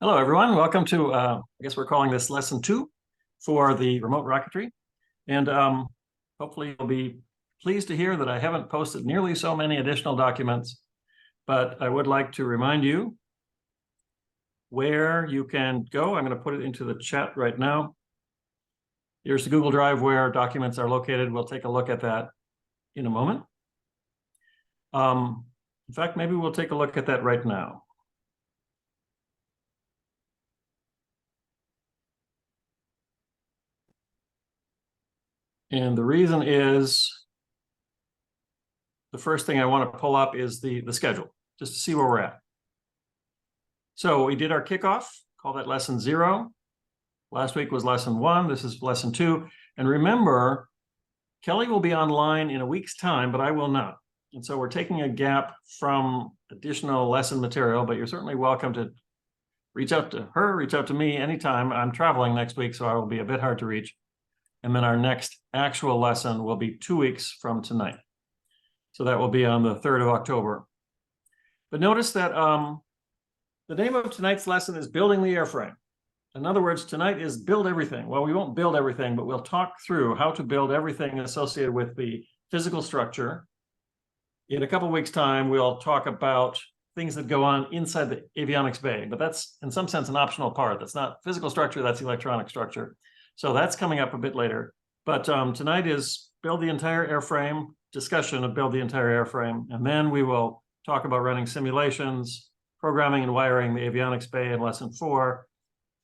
Hello, everyone. Welcome to, I guess we're calling this lesson 2 for the remote rocketry. And hopefully you'll be pleased to hear that I haven't posted nearly so many additional documents, but I would like to remind you where you can go. I'm going to put it into the chat right now. Here's the Google Drive where documents are located. We'll take a look at that in a moment. In fact, maybe we'll take a look at that right now. And the reason is, the first thing I want to pull up is the schedule, just to see where we're at. So we did our kickoff, call that lesson 0. Last week was lesson 1, this is lesson 2. And remember, Kelly will be online in a week's time, but I will not. And so we're taking a gap from additional lesson material, but you're certainly welcome to reach out to her, reach out to me anytime. I'm traveling next week, so I will be a bit hard to reach. And then our next actual lesson will be 2 weeks from tonight. So that will be on the 3rd of October. But notice that the name of tonight's lesson is Building the Airframe. In other words, tonight is Build Everything. Well, we won't build everything, but we'll talk through how to build everything associated with the physical structure. In a couple of weeks' time, we'll talk about things that go on inside the avionics bay, but that's in some sense an optional part. That's not physical structure, that's electronic structure. So that's coming up a bit later. But tonight is Build the Entire Airframe, discussion of Build the Entire Airframe. And then we will talk about running simulations, programming and wiring the avionics bay in lesson 4,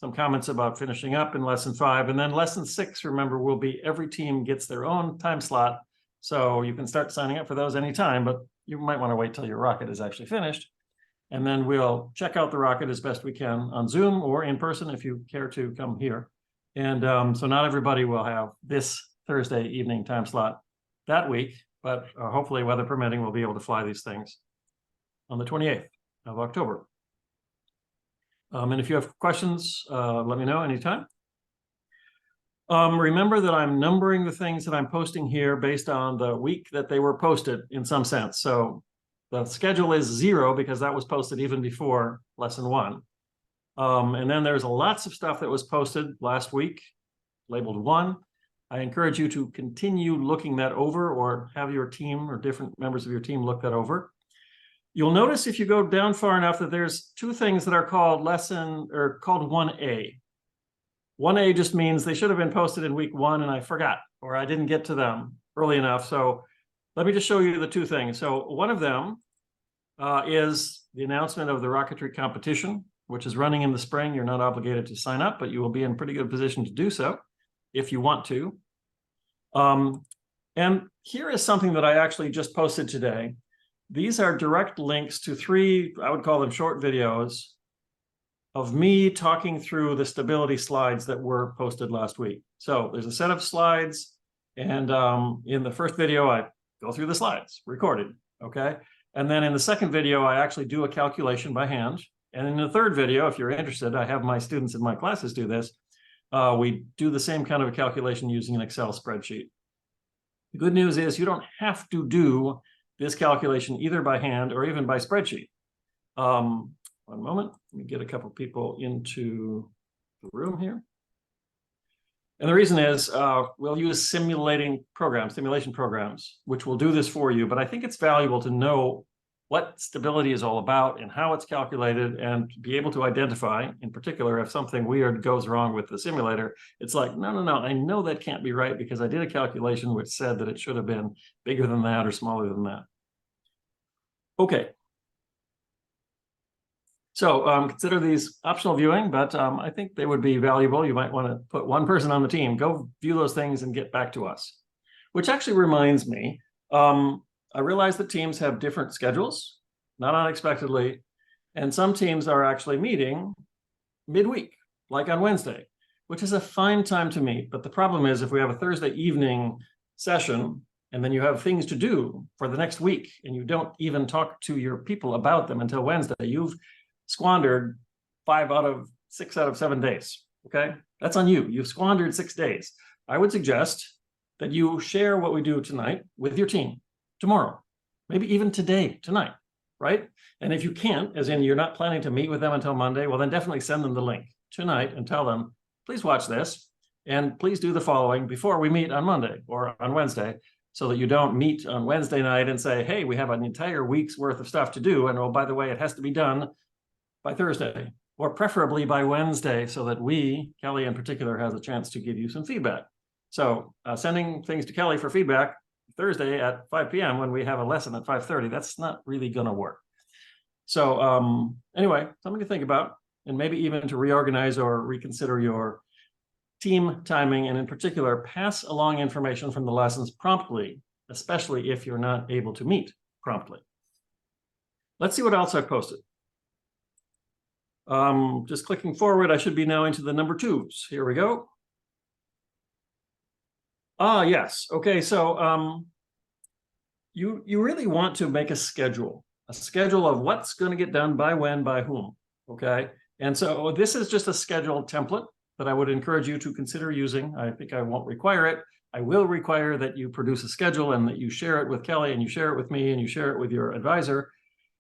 some comments about finishing up in lesson 5. And then lesson 6, remember, will be every team gets their own time slot. So you can start signing up for those anytime, but you might want to wait till your rocket is actually finished. And then we'll check out the rocket as best we can on Zoom or in person if you care to come here. And so not everybody will have this Thursday evening time slot that week, but hopefully, weather permitting, we'll be able to fly these things on the 28th of October. And if you have questions, let me know anytime. Remember that I'm numbering the things that I'm posting here based on the week that they were posted in some sense. So the schedule is 0 because that was posted even before lesson 1. And then there's lots of stuff that was posted last week, labeled 1. I encourage you to continue looking that over or have your team or different members of your team look that over. You'll notice if you go down far enough that there's 2 things that are called called 1A. 1A just means they should have been posted in week 1 and I forgot, or I didn't get to them early enough. So let me just show you the 2 things. So one of them is the announcement of the rocketry competition, which is running in the spring. You're not obligated to sign up, but you will be in pretty good position to do so if you want to. And here is something that I actually just posted today. These are direct links to 3, I would call them short videos, of me talking through the stability slides that were posted last week. So there's a set of slides, and in the first video, I go through the slides, recorded, okay? And then in the second video, I actually do a calculation by hand. And in the third video, if you're interested, I have my students in my classes do this. We do the same kind of a calculation using an Excel spreadsheet. The good news is you don't have to do this calculation either by hand or even by spreadsheet. One moment, let me get a couple people into the room here. And the reason is we'll use simulation programs, which will do this for you. But I think it's valuable to know what stability is all about and how it's calculated, and be able to identify, in particular, if something weird goes wrong with the simulator. It's like, no, I know that can't be right because I did a calculation which said that it should have been bigger than that or smaller than that. Okay. So consider these optional viewing, but I think they would be valuable. You might want to put one person on the team, go view those things and get back to us. Which actually reminds me, I realize that teams have different schedules, not unexpectedly, and some teams are actually meeting midweek, like on Wednesday, which is a fine time to meet. But the problem is if we have a Thursday evening session and then you have things to do for the next week and you don't even talk to your people about them until Wednesday, you've squandered 6 out of 7 days, okay? That's on you. You've squandered 6 days. I would suggest that you share what we do tonight with your team tomorrow, maybe even tonight. right? And if you can't, as in you're not planning to meet with them until Monday, well, then definitely send them the link tonight and tell them, please watch this and please do the following before we meet on Monday or on Wednesday, so that you don't meet on Wednesday night and say, hey, we have an entire week's worth of stuff to do. And oh, by the way, it has to be done by Thursday, or preferably by Wednesday, so that we, Kelly in particular, has a chance to give you some feedback. So sending things to Kelly for feedback Thursday at 5 p.m. when we have a lesson at 5:30, that's not really going to work. So anyway, something to think about, and maybe even to reorganize or reconsider your team timing, and in particular, pass along information from the lessons promptly, especially if you're not able to meet promptly. Let's see what else I've posted. Just clicking forward, I should be now into the number 2s. Here we go. Yes. Okay, so you really want to make a schedule of what's going to get done by when, by whom. Okay, and so this is just a schedule template that I would encourage you to consider using. I think I won't require it. I will require that you produce a schedule and that you share it with Kelly and you share it with me and you share it with your advisor,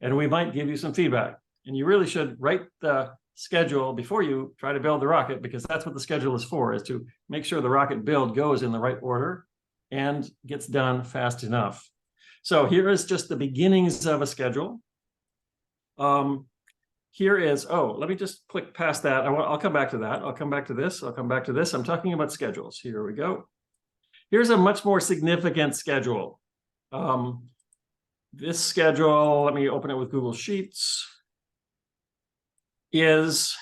and we might give you some feedback. And you really should write the schedule before you try to build the rocket, because that's what the schedule is for, is to make sure the rocket build goes in the right order and gets done fast enough. So here is just the beginnings of a schedule. Here is, let me just click past that. I'll come back to that. I'll come back to this. I'll come back to this. I'm talking about schedules. Here we go. Here's a much more significant schedule. This schedule, let me open it with Google Sheets, is,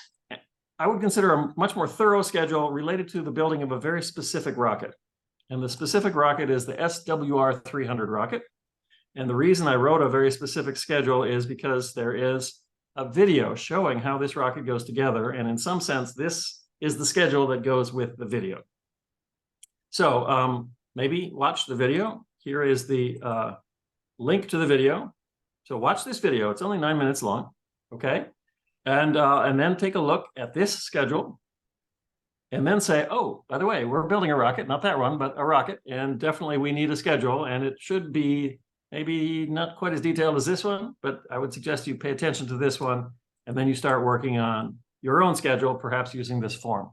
I would consider a much more thorough schedule related to the building of a very specific rocket. And the specific rocket is the SWR-300 rocket. And the reason I wrote a very specific schedule is because there is a video showing how this rocket goes together. And in some sense, this is the schedule that goes with the video. So maybe watch the video. Here is the link to the video. So watch this video. It's only 9 minutes long, okay? And then take a look at this schedule and then say, oh, by the way, we're building a rocket, not that one, but a rocket. And definitely we need a schedule, and it should be maybe not quite as detailed as this one, but I would suggest you pay attention to this one, and then you start working on your own schedule, perhaps using this form.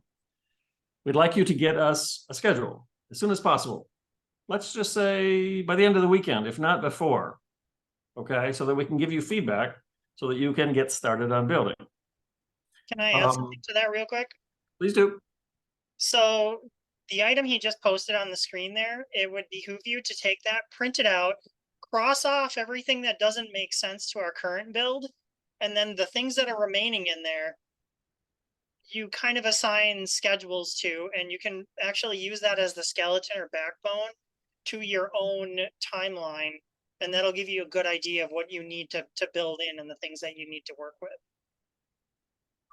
We'd like you to get us a schedule as soon as possible. Let's just say by the end of the weekend, if not before, okay? So that we can give you feedback so that you can get started on building. Can I add something to that real quick? Please do. So the item he just posted on the screen there, it would behoove you to take that, print it out, cross off everything that doesn't make sense to our current build, and then the things that are remaining in there, you kind of assign schedules to, and you can actually use that as the skeleton or backbone to your own timeline, and that'll give you a good idea of what you need to build in and the things that you need to work with.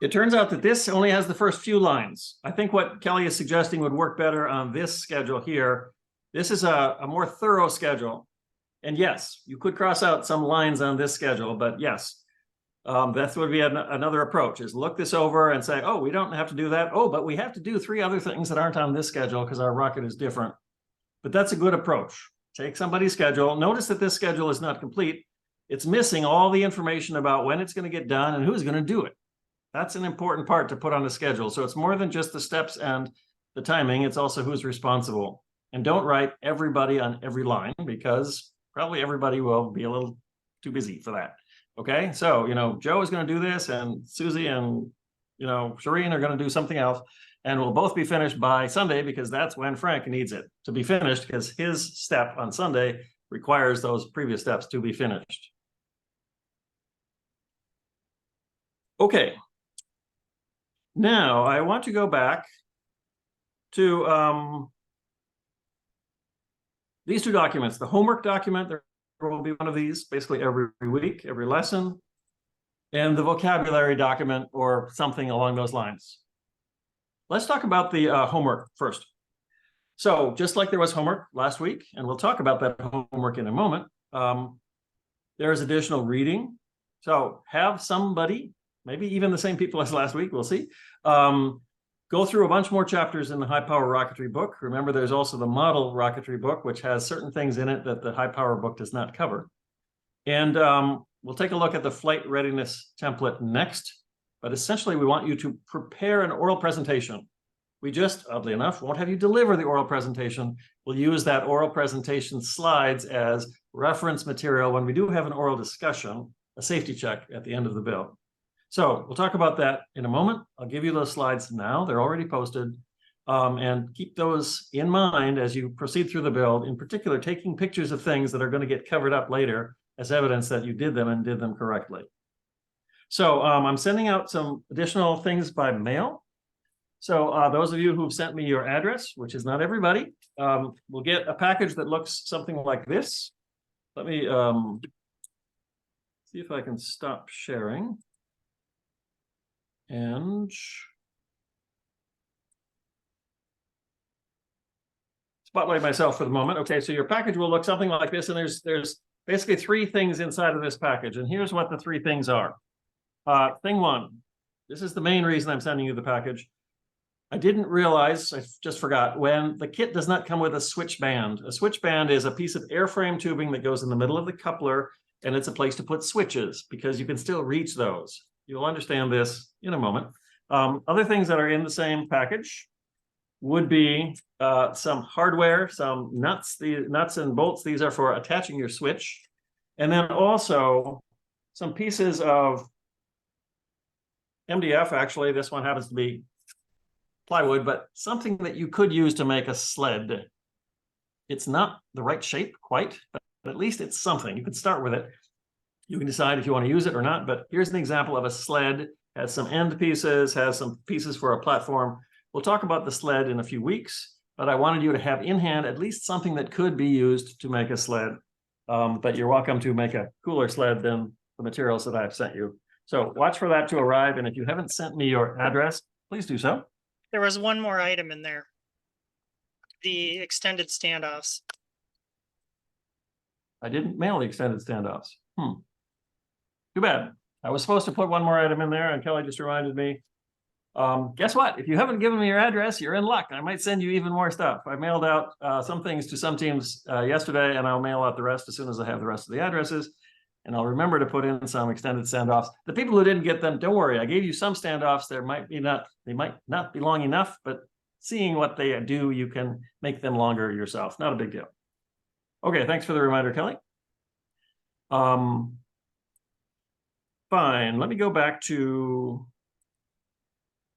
It turns out that this only has the first few lines. I think what Kelly is suggesting would work better on this schedule here. This is a more thorough schedule. And yes, you could cross out some lines on this schedule, but yes, that would be another approach, is look this over and say, oh, we don't have to do that. Oh, but we have to do 3 other things that aren't on this schedule because our rocket is different. But that's a good approach. Take somebody's schedule. Notice that this schedule is not complete. It's missing all the information about when it's going to get done and who's going to do it. That's an important part to put on a schedule. So it's more than just the steps and the timing. It's also who's responsible. And don't write everybody on every line, because probably everybody will be a little too busy for that. Okay, so, Joe is going to do this, and Susie and, Shireen are going to do something else, and we'll both be finished by Sunday, because that's when Frank needs it to be finished, because his step on Sunday requires those previous steps to be finished. Okay. Now I want to go back to these 2 documents. The homework document, there will be one of these basically every week, every lesson, and the vocabulary document or something along those lines. Let's talk about the homework first. So just like there was homework last week, and we'll talk about that homework in a moment, there is additional reading. So have somebody, maybe even the same people as last week, we'll see, go through a bunch more chapters in the High Power Rocketry book. Remember, there's also the Model Rocketry book, which has certain things in it that the High Power book does not cover. And we'll take a look at the flight readiness template next, but essentially we want you to prepare an oral presentation. We just, oddly enough, won't have you deliver the oral presentation. We'll use that oral presentation slides as reference material when we do have an oral discussion, a safety check at the end of the build. So we'll talk about that in a moment. I'll give you those slides now. They're already posted. And keep those in mind as you proceed through the build, in particular, taking pictures of things that are going to get covered up later as evidence that you did them and did them correctly. So I'm sending out some additional things by mail. So those of you who've sent me your address, which is not everybody, will get a package that looks something like this. Let me see if I can stop sharing. And spotlight myself for the moment. Okay, so your package will look something like this, and there's basically 3 things inside of this package, and here's what the 3 things are. Thing 1, this is the main reason I'm sending you the package. I didn't realize, I just forgot, when the kit does not come with a switch band. A switch band is a piece of airframe tubing that goes in the middle of the coupler, and it's a place to put switches because you can still reach those. You'll understand this in a moment. Other things that are in the same package would be some hardware, some nuts. The nuts and bolts, these are for attaching your switch. And then also some pieces of MDF. Actually, this one happens to be plywood, but something that you could use to make a sled. It's not the right shape quite, but at least it's something. You could start with it. You can decide if you want to use it or not, but here's an example of a sled. Has some end pieces, has some pieces for a platform. We'll talk about the sled in a few weeks, but I wanted you to have in hand at least something that could be used to make a sled. But you're welcome to make a cooler sled than the materials that I've sent you. So watch for that to arrive. And if you haven't sent me your address, please do so. There was one more item in there. The extended standoffs. I didn't mail the extended standoffs. Too bad. I was supposed to put one more item in there, and Kelly just reminded me. Guess what? If you haven't given me your address, you're in luck. I might send you even more stuff. I mailed out some things to some teams yesterday, and I'll mail out the rest as soon as I have the rest of the addresses. And I'll remember to put in some extended standoffs. The people who didn't get them, don't worry. I gave you some standoffs. They might not be long enough, but seeing what they do, you can make them longer yourself. Not a big deal. Okay, thanks for the reminder, Kelly. Fine, let me go back to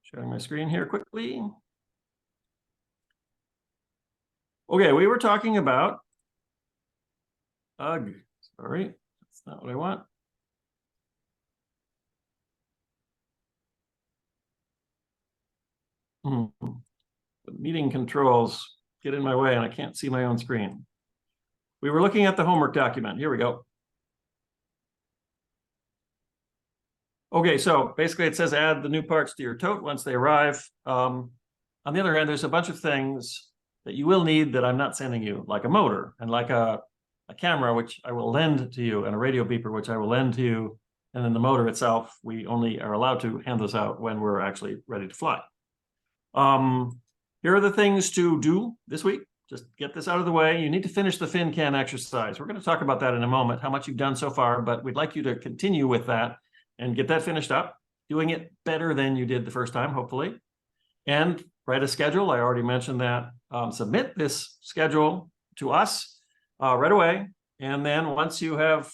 sharing my screen here quickly. Okay, we were talking about, sorry, that's not what I want. The meeting controls get in my way and I can't see my own screen. We were looking at the homework document. Here we go. Okay, so basically it says add the new parts to your tote once they arrive. On the other hand, there's a bunch of things that you will need that I'm not sending you, like a motor and like a camera, which I will lend to you, and a radio beeper, which I will lend to you. And then the motor itself, we only are allowed to hand those out when we're actually ready to fly. Here are the things to do this week. Just get this out of the way. You need to finish the fin can exercise. We're going to talk about that in a moment, how much you've done so far, but we'd like you to continue with that and get that finished up, doing it better than you did the first time, hopefully. And write a schedule. I already mentioned that. Submit this schedule to us right away. And then once you have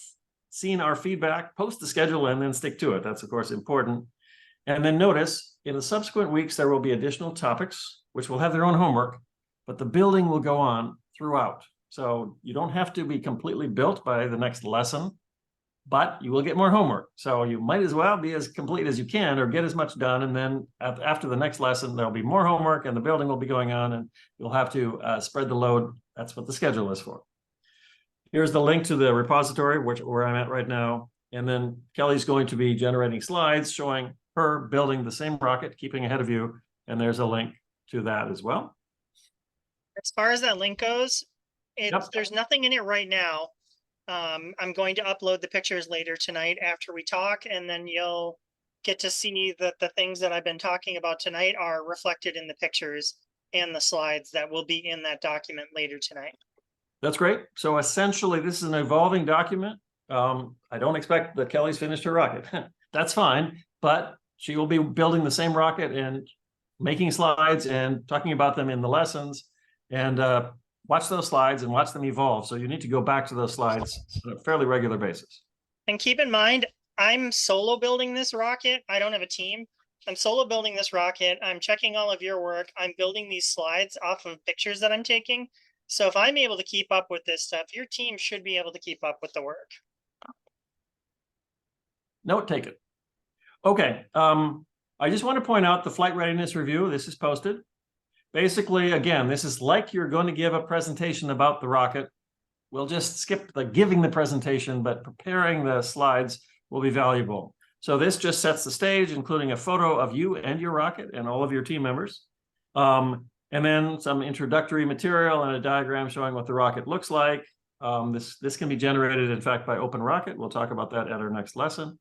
seen our feedback, post the schedule and then stick to it. That's, of course, important. And then notice in the subsequent weeks, there will be additional topics, which will have their own homework, but the building will go on throughout. So you don't have to be completely built by the next lesson, but you will get more homework. So you might as well be as complete as you can or get as much done. And then after the next lesson, there'll be more homework and the building will be going on and you'll have to spread the load. That's what the schedule is for. Here's the link to the repository, where I'm at right now. And then Kelly's going to be generating slides showing her building the same rocket, keeping ahead of you. And there's a link to that as well. As far as that link goes, there's nothing in it right now. I'm going to upload the pictures later tonight after we talk, and then you'll get to see that the things that I've been talking about tonight are reflected in the pictures and the slides that will be in that document later tonight. That's great. So essentially, this is an evolving document. I don't expect that Kelly's finished her rocket. That's fine, but she will be building the same rocket and making slides and talking about them in the lessons. And watch those slides and watch them evolve. So you need to go back to those slides on a fairly regular basis. And keep in mind, I'm solo building this rocket. I don't have a team. I'm solo building this rocket. I'm checking all of your work. I'm building these slides off of pictures that I'm taking. So if I'm able to keep up with this stuff, your team should be able to keep up with the work. Note taken. Okay, I just want to point out the flight readiness review. This is posted. Basically, again, this is like you're going to give a presentation about the rocket. We'll just skip the giving the presentation, but preparing the slides will be valuable. So this just sets the stage, including a photo of you and your rocket and all of your team members. And then some introductory material and a diagram showing what the rocket looks like. This can be generated, in fact, by OpenRocket. We'll talk about that at our next lesson.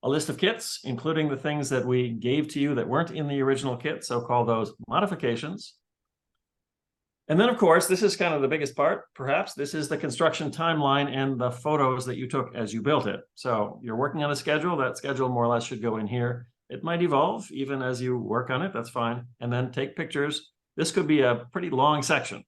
A list of kits, including the things that we gave to you that weren't in the original kit, so call those modifications. And then, of course, this is kind of the biggest part, perhaps. This is the construction timeline and the photos that you took as you built it. So you're working on a schedule. That schedule more or less should go in here. It might evolve even as you work on it. That's fine. And then take pictures. This could be a pretty long section.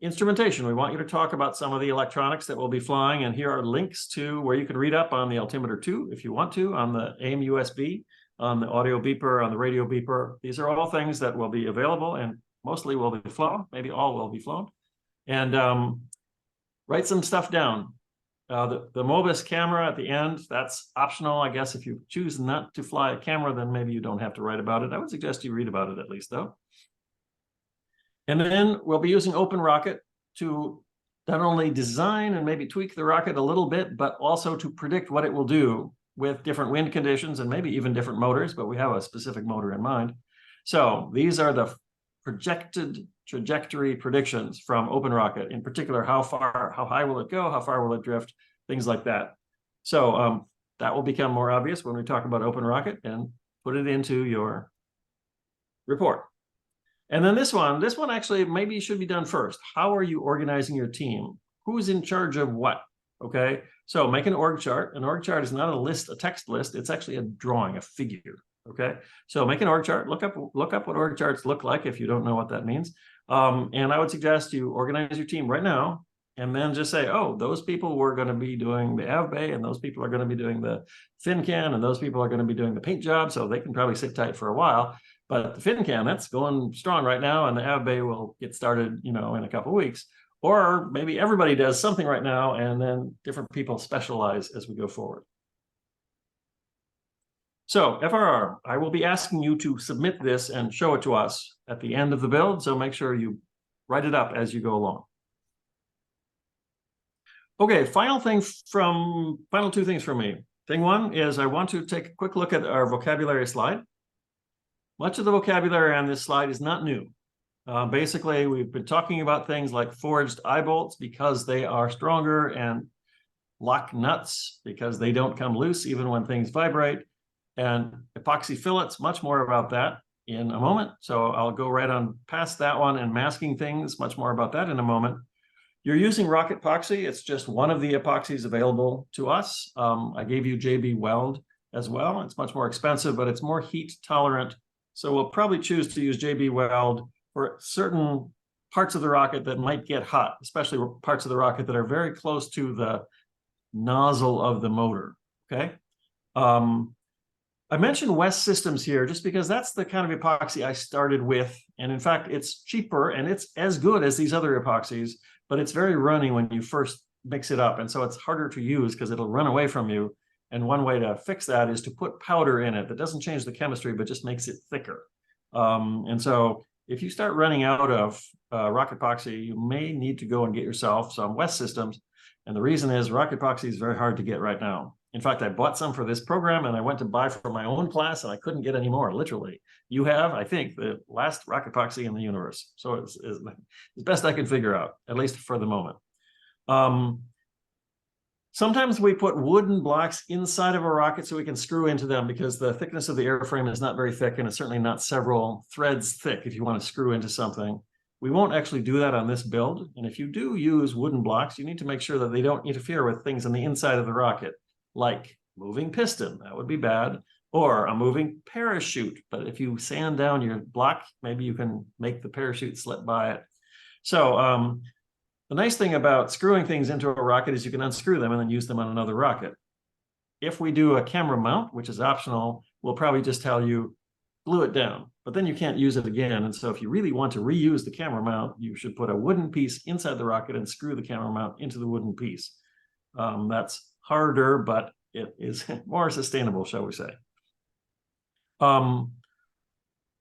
Instrumentation. We want you to talk about some of the electronics that will be flying. And here are links to where you can read up on the altimeter 2 if you want to, on the AIM USB, on the audio beeper, on the radio beeper. These are all things that will be available and mostly will be flown. Maybe all will be flown. And write some stuff down. The Mobis camera at the end, that's optional. I guess if you choose not to fly a camera, then maybe you don't have to write about it. I would suggest you read about it at least, though. And then we'll be using OpenRocket to not only design and maybe tweak the rocket a little bit, but also to predict what it will do with different wind conditions and maybe even different motors, but we have a specific motor in mind. So these are the projected trajectory predictions from OpenRocket. In particular, how high will it go? How far will it drift? Things like that. So that will become more obvious when we talk about OpenRocket and put it into your report. And then this one actually maybe should be done first. How are you organizing your team? Who's in charge of what? Okay, so make an org chart. An org chart is not a list, a text list. It's actually a drawing, a figure. Okay, so make an org chart. Look up what org charts look like if you don't know what that means. And I would suggest you organize your team right now, and then just say, oh, those people were going to be doing the AvBay, and those people are going to be doing the FinCan, and those people are going to be doing the paint job. So they can probably sit tight for a while. But the FinCan, that's going strong right now, and the AvBay will get started, in a couple of weeks. Or maybe everybody does something right now, and then different people specialize as we go forward. So FRR, I will be asking you to submit this and show it to us at the end of the build. So make sure you write it up as you go along. Okay, final two things from me. Thing one is I want to take a quick look at our vocabulary slide. Much of the vocabulary on this slide is not new. Basically, we've been talking about things like forged eye bolts because they are stronger, and lock nuts because they don't come loose even when things vibrate, and epoxy fillets, much more about that in a moment. So I'll go right on past that one, and masking things, much more about that in a moment. You're using rocket epoxy. It's just one of the epoxies available to us. I gave you JB Weld as well. It's much more expensive, but it's more heat tolerant. So we'll probably choose to use JB Weld for certain parts of the rocket that might get hot, especially parts of the rocket that are very close to the nozzle of the motor, okay? I mentioned West Systems here just because that's the kind of epoxy I started with. And in fact, it's cheaper and it's as good as these other epoxies, but it's very runny when you first mix it up. And so it's harder to use because it'll run away from you. And one way to fix that is to put powder in it that doesn't change the chemistry, but just makes it thicker. And so if you start running out of rock epoxy, you may need to go and get yourself some West Systems. And the reason is rock epoxy is very hard to get right now. In fact, I bought some for this program and I went to buy for my own class and I couldn't get any more, literally. You have, I think, the last rock epoxy in the universe. So it's best I can figure out, at least for the moment. Sometimes we put wooden blocks inside of a rocket so we can screw into them because the thickness of the airframe is not very thick, and it's certainly not several threads thick if you want to screw into something. We won't actually do that on this build. And if you do use wooden blocks, you need to make sure that they don't interfere with things on the inside of the rocket, like moving piston, that would be bad, or a moving parachute. But if you sand down your block, maybe you can make the parachute slip by it. So the nice thing about screwing things into a rocket is you can unscrew them and then use them on another rocket. If we do a camera mount, which is optional, we'll probably just tell you glue it down, but then you can't use it again. And so if you really want to reuse the camera mount, you should put a wooden piece inside the rocket and screw the camera mount into the wooden piece. That's harder, but it is more sustainable, shall we say.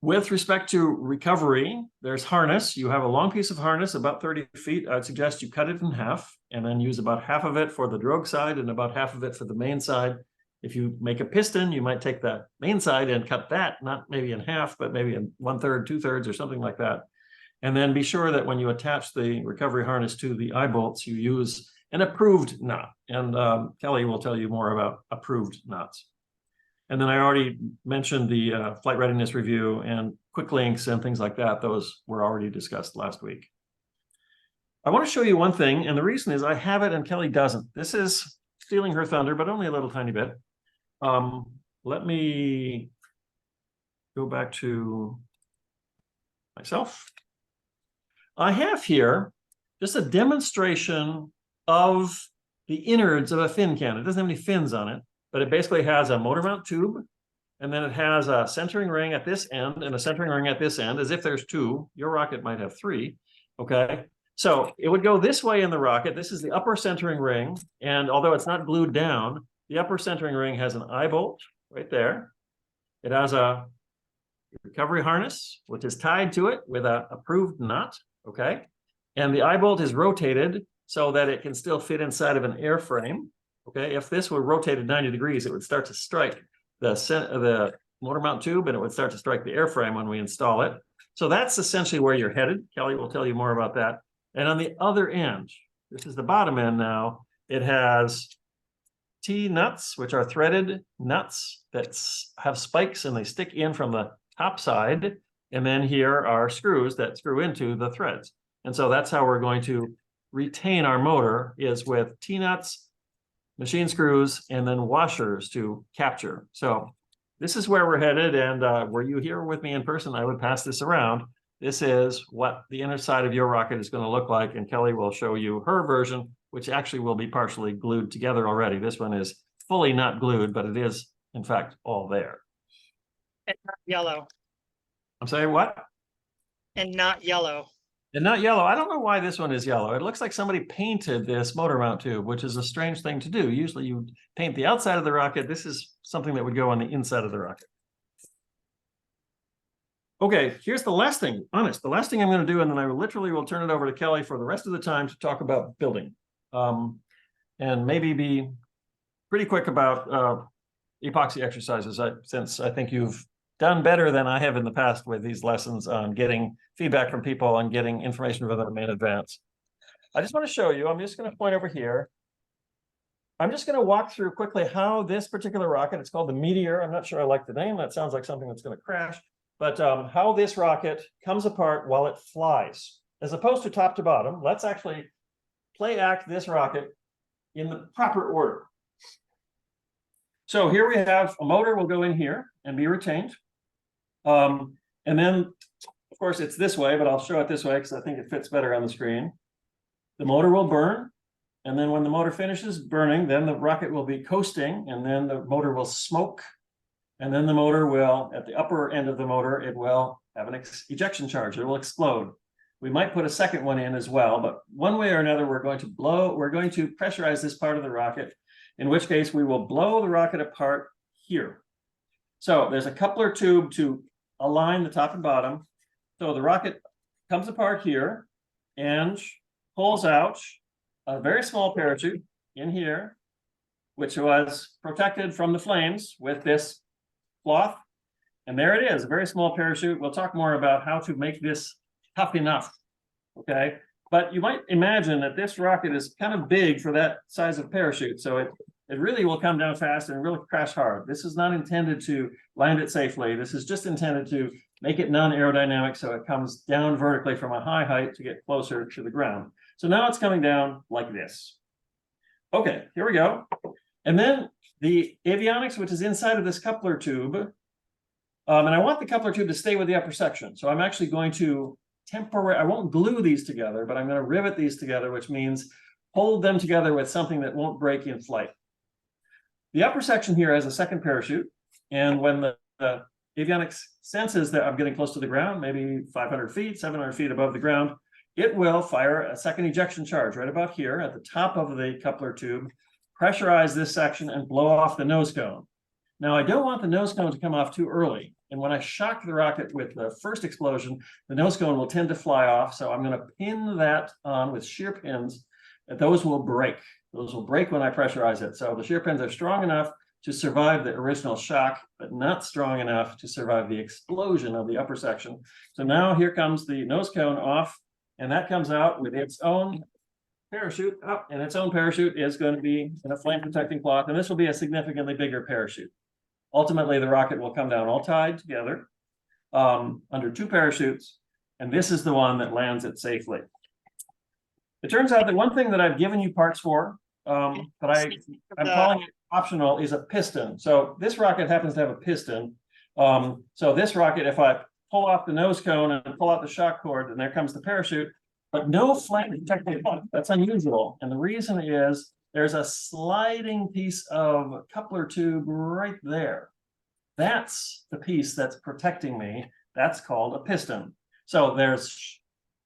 With respect to recovery, there's harness. You have a long piece of harness, about 30 feet. I'd suggest you cut it in half and then use about half of it for the drogue side and about half of it for the main side. If you make a piston, you might take the main side and cut that, not maybe in half, but maybe in 1/3, 2/3, or something like that. And then be sure that when you attach the recovery harness to the eye bolts, you use an approved knot. And Kelly will tell you more about approved knots. And then I already mentioned the flight readiness review and quick links and things like that. Those were already discussed last week. I want to show you one thing, and the reason is I have it and Kelly doesn't. This is stealing her thunder, but only a little tiny bit. Let me go back to myself. I have here just a demonstration of the innards of a fin can. It doesn't have any fins on it, but it basically has a motor mount tube, and then it has a centering ring at this end and a centering ring at this end, as if there's two. Your rocket might have three, okay? So it would go this way in the rocket. This is the upper centering ring, and although it's not glued down, the upper centering ring has an eye bolt right there. It has a recovery harness, which is tied to it with an approved knot, okay? And the eye bolt is rotated so that it can still fit inside of an airframe. Okay, if this were rotated 90 degrees, it would start to strike the motor mount tube, and it would start to strike the airframe when we install it. So that's essentially where you're headed. Kelly will tell you more about that. And on the other end, this is the bottom end now, it has T-nuts, which are threaded nuts that have spikes and they stick in from the top side. And then here are screws that screw into the threads. And so that's how we're going to retain our motor, is with T-nuts, machine screws, and then washers to capture. So this is where we're headed. And were you here with me in person, I would pass this around. This is what the inner side of your rocket is going to look like. And Kelly will show you her version, which actually will be partially glued together already. This one is fully not glued, but it is, in fact, all there. And not yellow. I'm saying what? And not yellow. And not yellow. I don't know why this one is yellow. It looks like somebody painted this motor mount tube, which is a strange thing to do. Usually you paint the outside of the rocket. This is something that would go on the inside of the rocket. Okay, here's the last thing. Honest, the last thing I'm going to do, and then I literally will turn it over to Kelly for the rest of the time to talk about building. And maybe be pretty quick about epoxy exercises, since I think you've done better than I have in the past with these lessons on getting feedback from people and getting information from them in advance. I just want to show you, I'm just going to point over here. I'm just going to walk through quickly how this particular rocket, it's called the Meteor. I'm not sure I like the name. That sounds like something that's going to crash. But how this rocket comes apart while it flies, as opposed to top to bottom. Let's actually play act this rocket in the proper order. So here we have a motor will go in here and be retained. And then, of course, it's this way, but I'll show it this way because I think it fits better on the screen. The motor will burn. And then when the motor finishes burning, then the rocket will be coasting, and then the motor will smoke. And then the motor will, at the upper end of the motor, it will have an ejection charge. It will explode. We might put a second one in as well, but one way or another, we're going to pressurize this part of the rocket, in which case we will blow the rocket apart here. So there's a coupler tube to align the top and bottom. So the rocket comes apart here and pulls out a very small parachute in here, which was protected from the flames with this cloth. And there it is, a very small parachute. We'll talk more about how to make this tough enough, okay? But you might imagine that this rocket is kind of big for that size of parachute. So it it really will come down fast and really crash hard. This is not intended to land it safely. This is just intended to make it non-aerodynamic so it comes down vertically from a high height to get closer to the ground. So now it's coming down like this. Okay, here we go. And then the avionics, which is inside of this coupler tube, and I want the coupler tube to stay with the upper section. So I'm actually going to I won't glue these together, but I'm going to rivet these together, which means hold them together with something that won't break in flight. The upper section here has a second parachute, and when the avionics senses that I'm getting close to the ground, maybe 500 feet, 700 feet above the ground, it will fire a second ejection charge right about here at the top of the coupler tube, pressurize this section, and blow off the nose cone. Now, I don't want the nose cone to come off too early, and when I shock the rocket with the first explosion, the nose cone will tend to fly off, so I'm going to pin that on with shear pins, and those will break. Those will break when I pressurize it. So the shear pins are strong enough to survive the original shock, but not strong enough to survive the explosion of the upper section. So now here comes the nose cone off, and that comes out with its own parachute up, and its own parachute is going to be in a flame protecting cloth, and this will be a significantly bigger parachute. Ultimately, the rocket will come down all tied together under two parachutes, and this is the one that lands it safely. It turns out that one thing that I've given you parts for, but I'm calling it optional, is a piston. So this rocket happens to have a piston. So this rocket, if I pull off the nose cone and pull out the shock cord, then there comes the parachute, but no flame protecting cloth. That's unusual. And the reason is there's a sliding piece of coupler tube right there. That's the piece that's protecting me. That's called a piston. So there's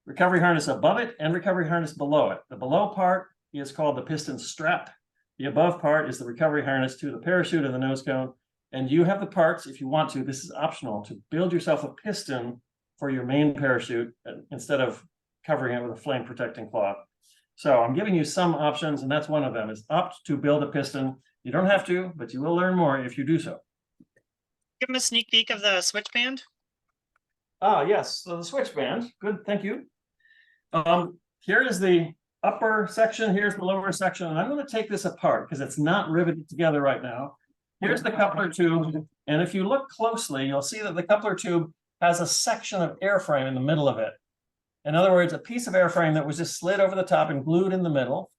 recovery harness above it and recovery harness below it. The below part is called the piston strap. The above part is the recovery harness to the parachute and the nose cone. And you have the parts, if you want to, this is optional, to build yourself a piston for your main parachute instead of covering it with a flame protecting cloth. So I'm giving you some options, and that's one of them, is opt to build a piston. You don't have to, but you will learn more if you do so. Give them a sneak peek of the switch band. Ah, yes, so the switch band. Good, thank you. Here is the upper section, here's the lower section, and I'm going to take this apart because it's not riveted together right now. Here's the coupler tube, and if you look closely, you'll see that the coupler tube has a section of airframe in the middle of it. In other words, a piece of airframe that was just slid over the top and glued in the middle.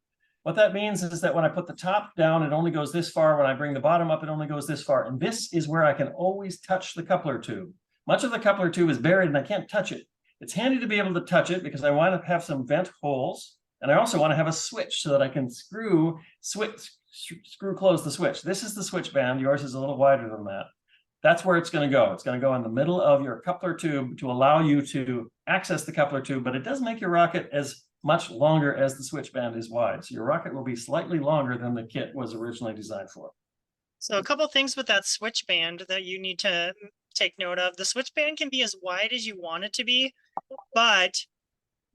What that means is that when I put the top down, it only goes this far. When I bring the bottom up, it only goes this far. And this is where I can always touch the coupler tube. Much of the coupler tube is buried and I can't touch it. It's handy to be able to touch it because I want to have some vent holes. And I also want to have a switch so that I can screw close the switch. This is the switch band. Yours is a little wider than that. That's where it's going to go. It's going to go in the middle of your coupler tube to allow you to access the coupler tube, but it does make your rocket as much longer as the switch band is wide. So your rocket will be slightly longer than the kit was originally designed for. So a couple things with that switch band that you need to take note of. The switch band can be as wide as you want it to be, but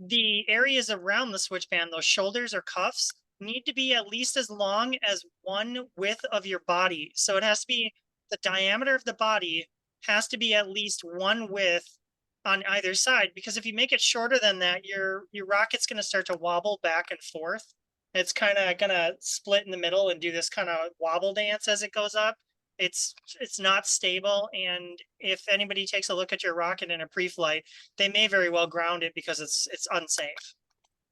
the areas around the switch band, those shoulders or cuffs, need to be at least as long as one width of your body. So it has to be, the diameter of the body has to be at least one width on either side, because if you make it shorter than that, your rocket's going to start to wobble back and forth. It's kind of going to split in the middle and do this kind of wobble dance as it goes up. It's not stable, and if anybody takes a look at your rocket in a pre-flight, they may very well ground it because it's unsafe.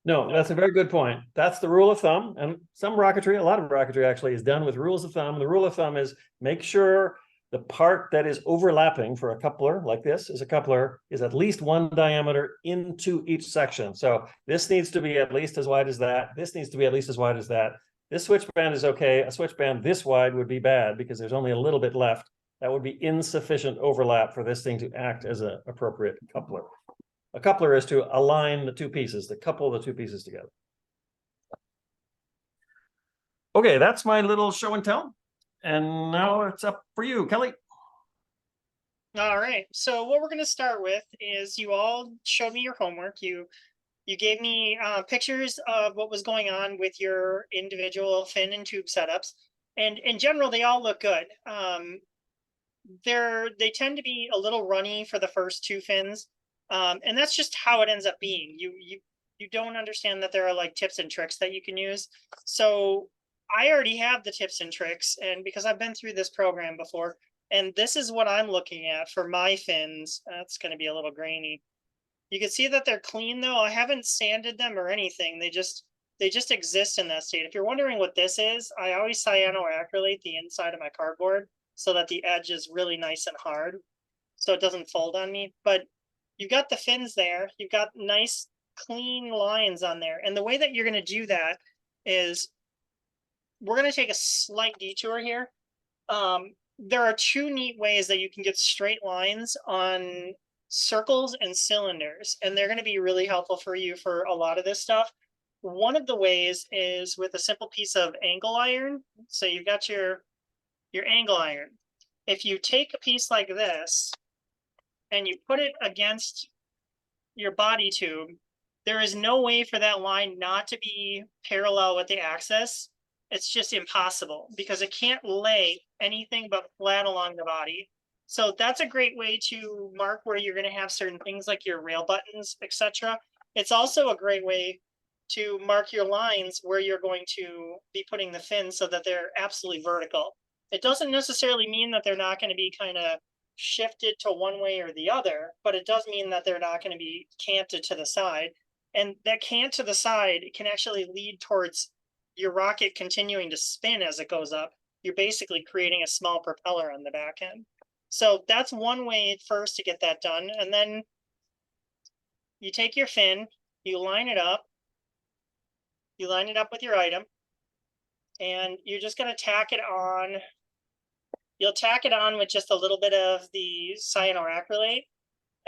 No, that's a very good point. That's the rule of thumb, and some rocketry, a lot of rocketry actually is done with rules of thumb. The rule of thumb is make sure the part that is overlapping for a coupler like this is a coupler is at least one diameter into each section. So this needs to be at least as wide as that. This needs to be at least as wide as that. This switch band is okay. A switch band this wide would be bad because there's only a little bit left. That would be insufficient overlap for this thing to act as an appropriate coupler. A coupler is to align the two pieces, to couple the two pieces together. Okay, that's my little show and tell. And now it's up for you, Kelly. All right. So what we're going to start with is you all showed me your homework. You gave me pictures of what was going on with your individual fin and tube setups. And in general, they all look good. They tend to be a little runny for the first two fins. And that's just how it ends up being. You don't understand that there are like tips and tricks that you can use. So I already have the tips and tricks, and because I've been through this program before, and this is what I'm looking at for my fins. That's going to be a little grainy. You can see that they're clean though. I haven't sanded them or anything. They just exist in that state. If you're wondering what this is, I always cyanoacrylate the inside of my cardboard so that the edge is really nice and hard, so it doesn't fold on me. But you've got the fins there. You've got nice clean lines on there. And the way that you're going to do that is we're going to take a slight detour here. There are two neat ways that you can get straight lines on circles and cylinders, and they're going to be really helpful for you for a lot of this stuff. One of the ways is with a simple piece of angle iron. So you've got your angle iron. If you take a piece like this and you put it against your body tube, there is no way for that line not to be parallel with the axis. It's just impossible because it can't lay anything but flat along the body. So that's a great way to mark where you're going to have certain things like your rail buttons, etc. It's also a great way to mark your lines where you're going to be putting the fins so that they're absolutely vertical. It doesn't necessarily mean that they're not going to be kind of shifted to one way or the other, but it does mean that they're not going to be canted to the side. And that cant to the side can actually lead towards your rocket continuing to spin as it goes up. You're basically creating a small propeller on the back end. So that's one way first to get that done. And then you take your fin, you line it up with your item, and you're just going to tack it on. You'll tack it on with just a little bit of the cyanoacrylate.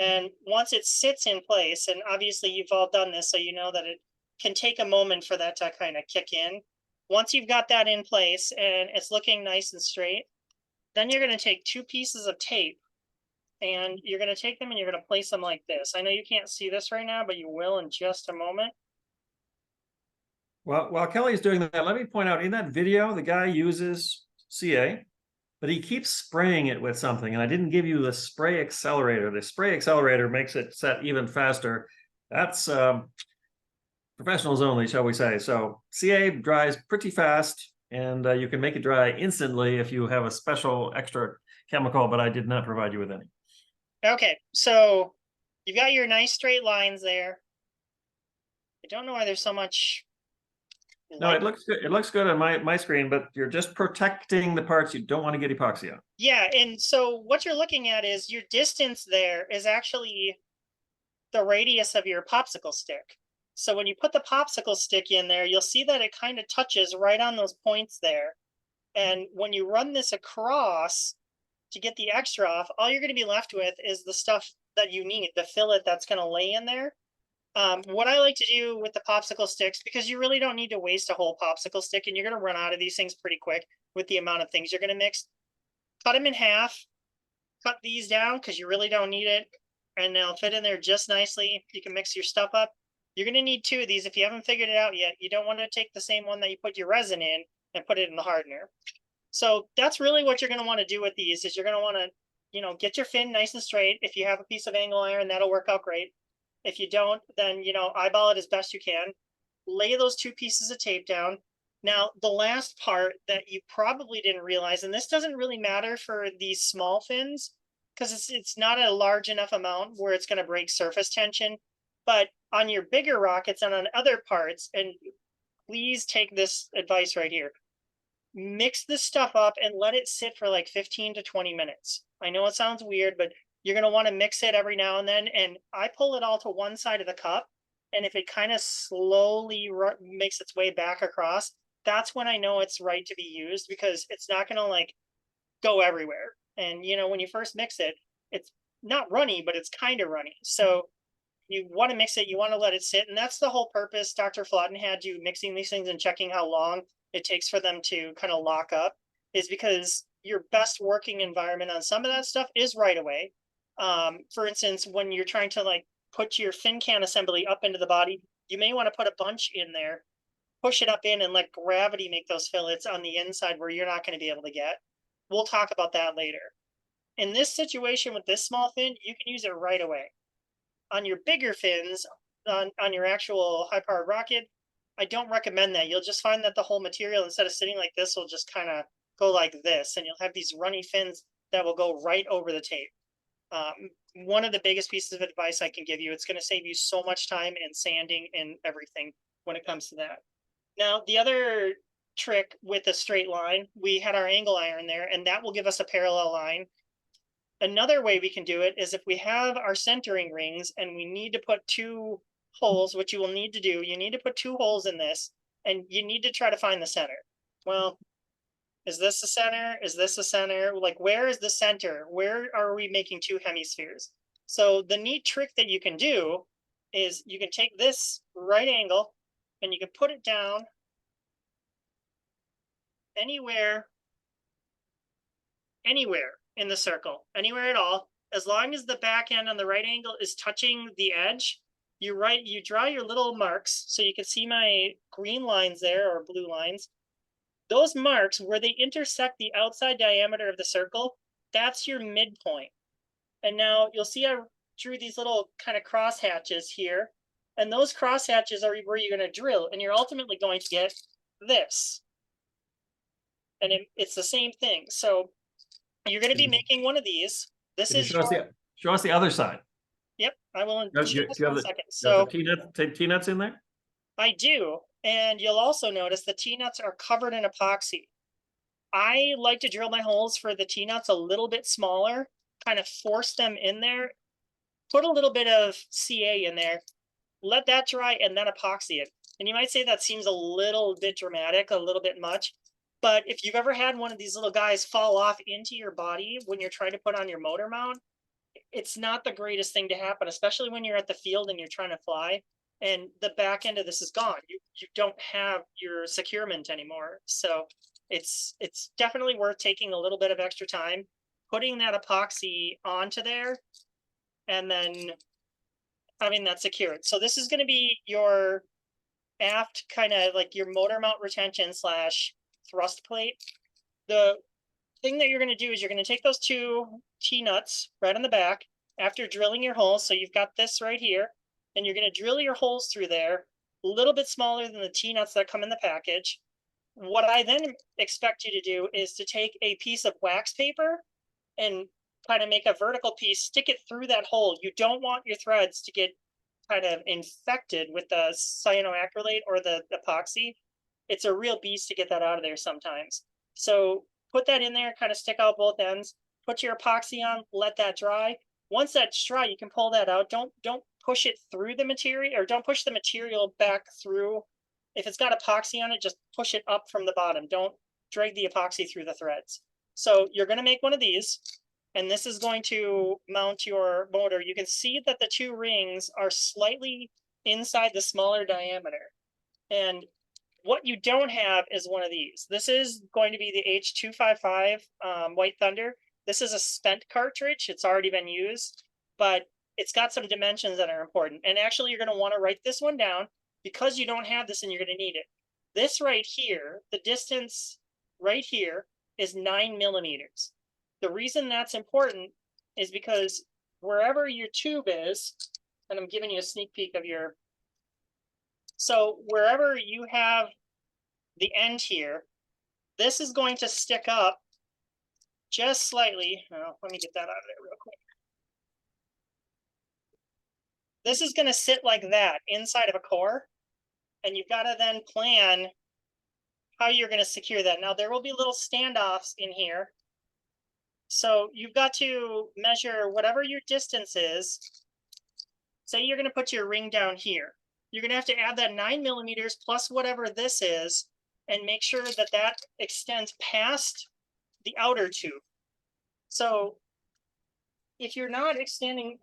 And once it sits in place, and obviously you've all done this, so you know that it can take a moment for that to kind of kick in. Once you've got that in place and it's looking nice and straight, then you're going to take two pieces of tape and you're going to take them and you're going to place them like this. I know you can't see this right now, but you will in just a moment. Well, while Kelly's doing that, let me point out in that video, the guy uses CA, but he keeps spraying it with something. And I didn't give you the spray accelerator. The spray accelerator makes it set even faster. That's professionals only, shall we say. So CA dries pretty fast, and you can make it dry instantly if you have a special extra chemical, but I did not provide you with any. Okay, so you've got your nice straight lines there. I don't know why there's so much. No, it looks good. It looks good on my screen, but you're just protecting the parts you don't want to get epoxy on. Yeah, and so what you're looking at is your distance there is actually the radius of your popsicle stick. So when you put the popsicle stick in there, you'll see that it kind of touches right on those points there. And when you run this across to get the extra off, all you're going to be left with is the stuff that you need, the fillet that's going to lay in there. What I like to do with the popsicle sticks, because you really don't need to waste a whole popsicle stick and you're going to run out of these things pretty quick with the amount of things you're going to mix, cut them in half, cut these down because you really don't need it, and they'll fit in there just nicely. You can mix your stuff up. You're going to need two of these if you haven't figured it out yet. You don't want to take the same one that you put your resin in and put it in the hardener. So that's really what you're going to want to do with these is you're going to want to, get your fin nice and straight. If you have a piece of angle iron, that'll work out great. If you don't, then, eyeball it as best you can. Lay those two pieces of tape down. Now, the last part that you probably didn't realize, and this doesn't really matter for these small fins, because it's not a large enough amount where it's going to break surface tension. But on your bigger rockets and on other parts, and please take this advice right here, mix this stuff up and let it sit for like 15 to 20 minutes. I know it sounds weird, but you're going to want to mix it every now and then. And I pull it all to one side of the cup. And if it kind of slowly makes its way back across, that's when I know it's right to be used, because it's not going to like go everywhere. And, when you first mix it, it's not runny, but it's kind of runny. So you want to mix it, you want to let it sit. And that's the whole purpose Dr. Flaten had you mixing these things and checking how long it takes for them to kind of lock up, is because your best working environment on some of that stuff is right away. For instance, when you're trying to like put your fin can assembly up into the body, you may want to put a bunch in there, push it up in and let gravity make those fillets on the inside where you're not going to be able to get. We'll talk about that later. In this situation with this small fin, you can use it right away. On your bigger fins, on your actual high-powered rocket, I don't recommend that. You'll just find that the whole material, instead of sitting like this, will just kind of go like this, and you'll have these runny fins that will go right over the tape. One of the biggest pieces of advice I can give you, it's going to save you so much time in sanding and everything when it comes to that. Now, the other trick with a straight line, we had our angle iron there, and that will give us a parallel line. Another way we can do it is if we have our centering rings and we need to put two holes, which you will need to do, you need to put two holes in this, and you need to try to find the center. Well, is this the center? Is this the center? Like, where is the center? Where are we making two hemispheres? So the neat trick that you can do is you can take this right angle and you can put it down anywhere in the circle, anywhere at all, as long as the back end on the right angle is touching the edge. You draw your little marks, so you can see my green lines there, or blue lines. Those marks where they intersect the outside diameter of the circle, that's your midpoint. And now you'll see I drew these little kind of cross hatches here, and those cross hatches are where you're going to drill, and you're ultimately going to get this. And it's the same thing. So you're going to be making one of these. This is show us the other side. Yep, I will in Do just you have one the, second. you have So the T-nuts in there? I do, and you'll also notice the T-nuts are covered in epoxy. I like to drill my holes for the T-nuts a little bit smaller, kind of force them in there, put a little bit of CA in there, let that dry, and then epoxy it. And you might say that seems a little bit dramatic, a little bit much, but if you've ever had one of these little guys fall off into your body when you're trying to put on your motor mount, it's not the greatest thing to happen, especially when you're at the field and you're trying to fly and the back end of this is gone. You don't have your securement anymore. So it's definitely worth taking a little bit of extra time, putting that epoxy onto there, and then having that secured. So this is going to be your aft, kind of like your motor mount retention / thrust plate. The thing that you're going to do is you're going to take those two T-nuts right on the back after drilling your holes. So you've got this right here, and you're going to drill your holes through there, a little bit smaller than the T-nuts that come in the package. What I then expect you to do is to take a piece of wax paper and kind of make a vertical piece, stick it through that hole. You don't want your threads to get kind of infected with the cyanoacrylate or the epoxy. It's a real beast to get that out of there sometimes. So put that in there, kind of stick out both ends, put your epoxy on, let that dry. Once that's dry, you can pull that out. Don't push it through the material, or don't push the material back through. If it's got epoxy on it, just push it up from the bottom. Don't drag the epoxy through the threads. So you're going to make one of these, and this is going to mount your motor. You can see that the two rings are slightly inside the smaller diameter. And what you don't have is one of these. This is going to be the H255 White Thunder. This is a spent cartridge. It's already been used, but it's got some dimensions that are important. And actually, you're going to want to write this one down because you don't have this and you're going to need it. This right here, the distance right here is 9 millimeters. The reason that's important is because wherever your tube is, and I'm giving you a sneak peek of your, so wherever you have the end here, this is going to stick up just slightly. Oh, let me get that out of there real quick. This is going to sit like that inside of a core, and you've got to then plan how you're going to secure that. Now, there will be little standoffs in here. So you've got to measure whatever your distance is. Say you're going to put your ring down here. You're going to have to add that 9 millimeters plus whatever this is, and make sure that that extends past the outer tube. So if you're not extending,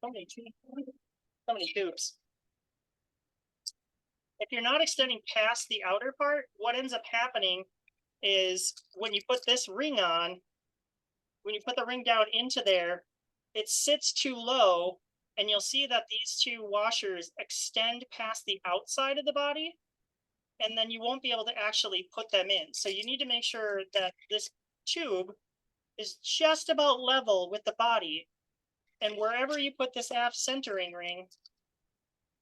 so many tubes. If you're not extending past the outer part, what ends up happening is when you put this ring on, when you put the ring down into there, it sits too low, and you'll see that these two washers extend past the outside of the body, and then you won't be able to actually put them in. So you need to make sure that this tube is just about level with the body, and wherever you put this aft centering ring,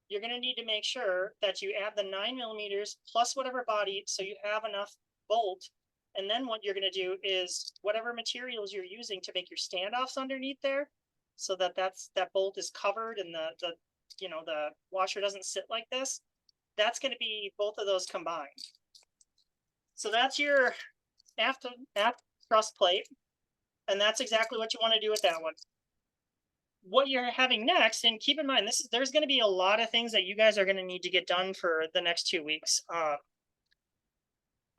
you're going to need to make sure that you add the 9mm plus whatever body, so you have enough bolt. And then what you're going to do is whatever materials you're using to make your standoffs underneath there, so that that bolt is covered and the the washer doesn't sit like this. That's going to be both of those combined. So that's your aft truss plate, and that's exactly what you want to do with that one. What you're having next, and keep in mind, there's going to be a lot of things that you guys are going to need to get done for the next 2 weeks.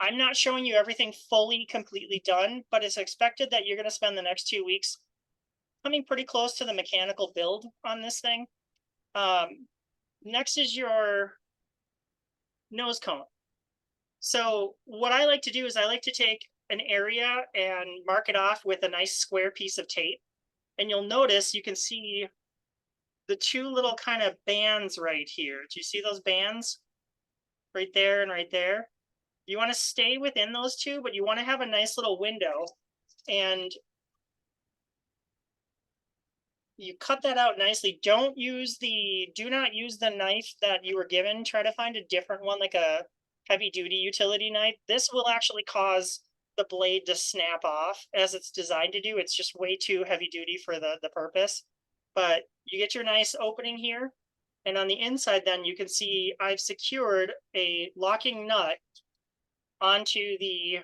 I'm not showing you everything fully, completely done, but it's expected that you're going to spend the next 2 weeks coming pretty close to the mechanical build on this thing. Next is your nose cone. So what I like to do is I like to take an area and mark it off with a nice square piece of tape. And you'll notice you can see the two little kind of bands right here. Do you see those bands? Right there and right there. You want to stay within those two, but you want to have a nice little window. And you cut that out nicely. Do not use the knife that you were given. Try to find a different one, like a heavy duty utility knife. This will actually cause the blade to snap off as it's designed to do. It's just way too heavy duty for the purpose. But you get your nice opening here. And on the inside, then you can see I've secured a locking nut onto the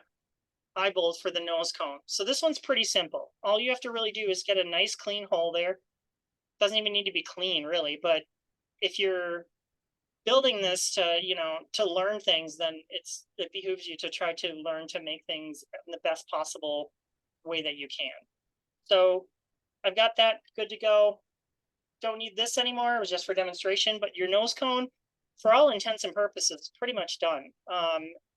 eye bolts for the nose cone. So this one's pretty simple. All you have to really do is get a nice clean hole there. Doesn't even need to be clean really, but if you're building this to, to learn things, then it behooves you to try to learn to make things in the best possible way that you can. So I've got that good to go. Don't need this anymore. It was just for demonstration, but your nose cone, for all intents and purposes, pretty much done.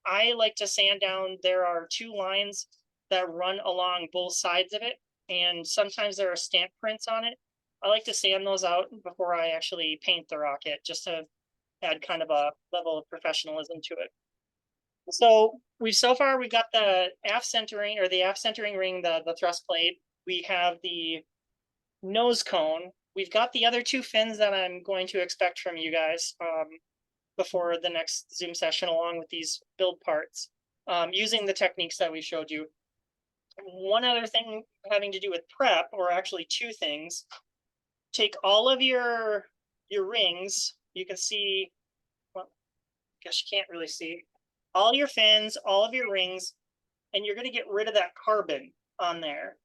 I like to sand down. There are 2 lines that run along both sides of it, and sometimes there are stamp prints on it. I like to sand those out before I actually paint the rocket, just to add kind of a level of professionalism to it. So so far we've got the aft centering, or the aft centering ring, the thrust plate. We have the nose cone. We've got the other 2 fins that I'm going to expect from you guys before the next Zoom session, along with these build parts, using the techniques that we showed you. One other thing having to do with prep, or actually 2 things. Take all of your rings. You can see, well, I guess you can't really see, all your fins, all of your rings, and you're going to get rid of that carbon on there.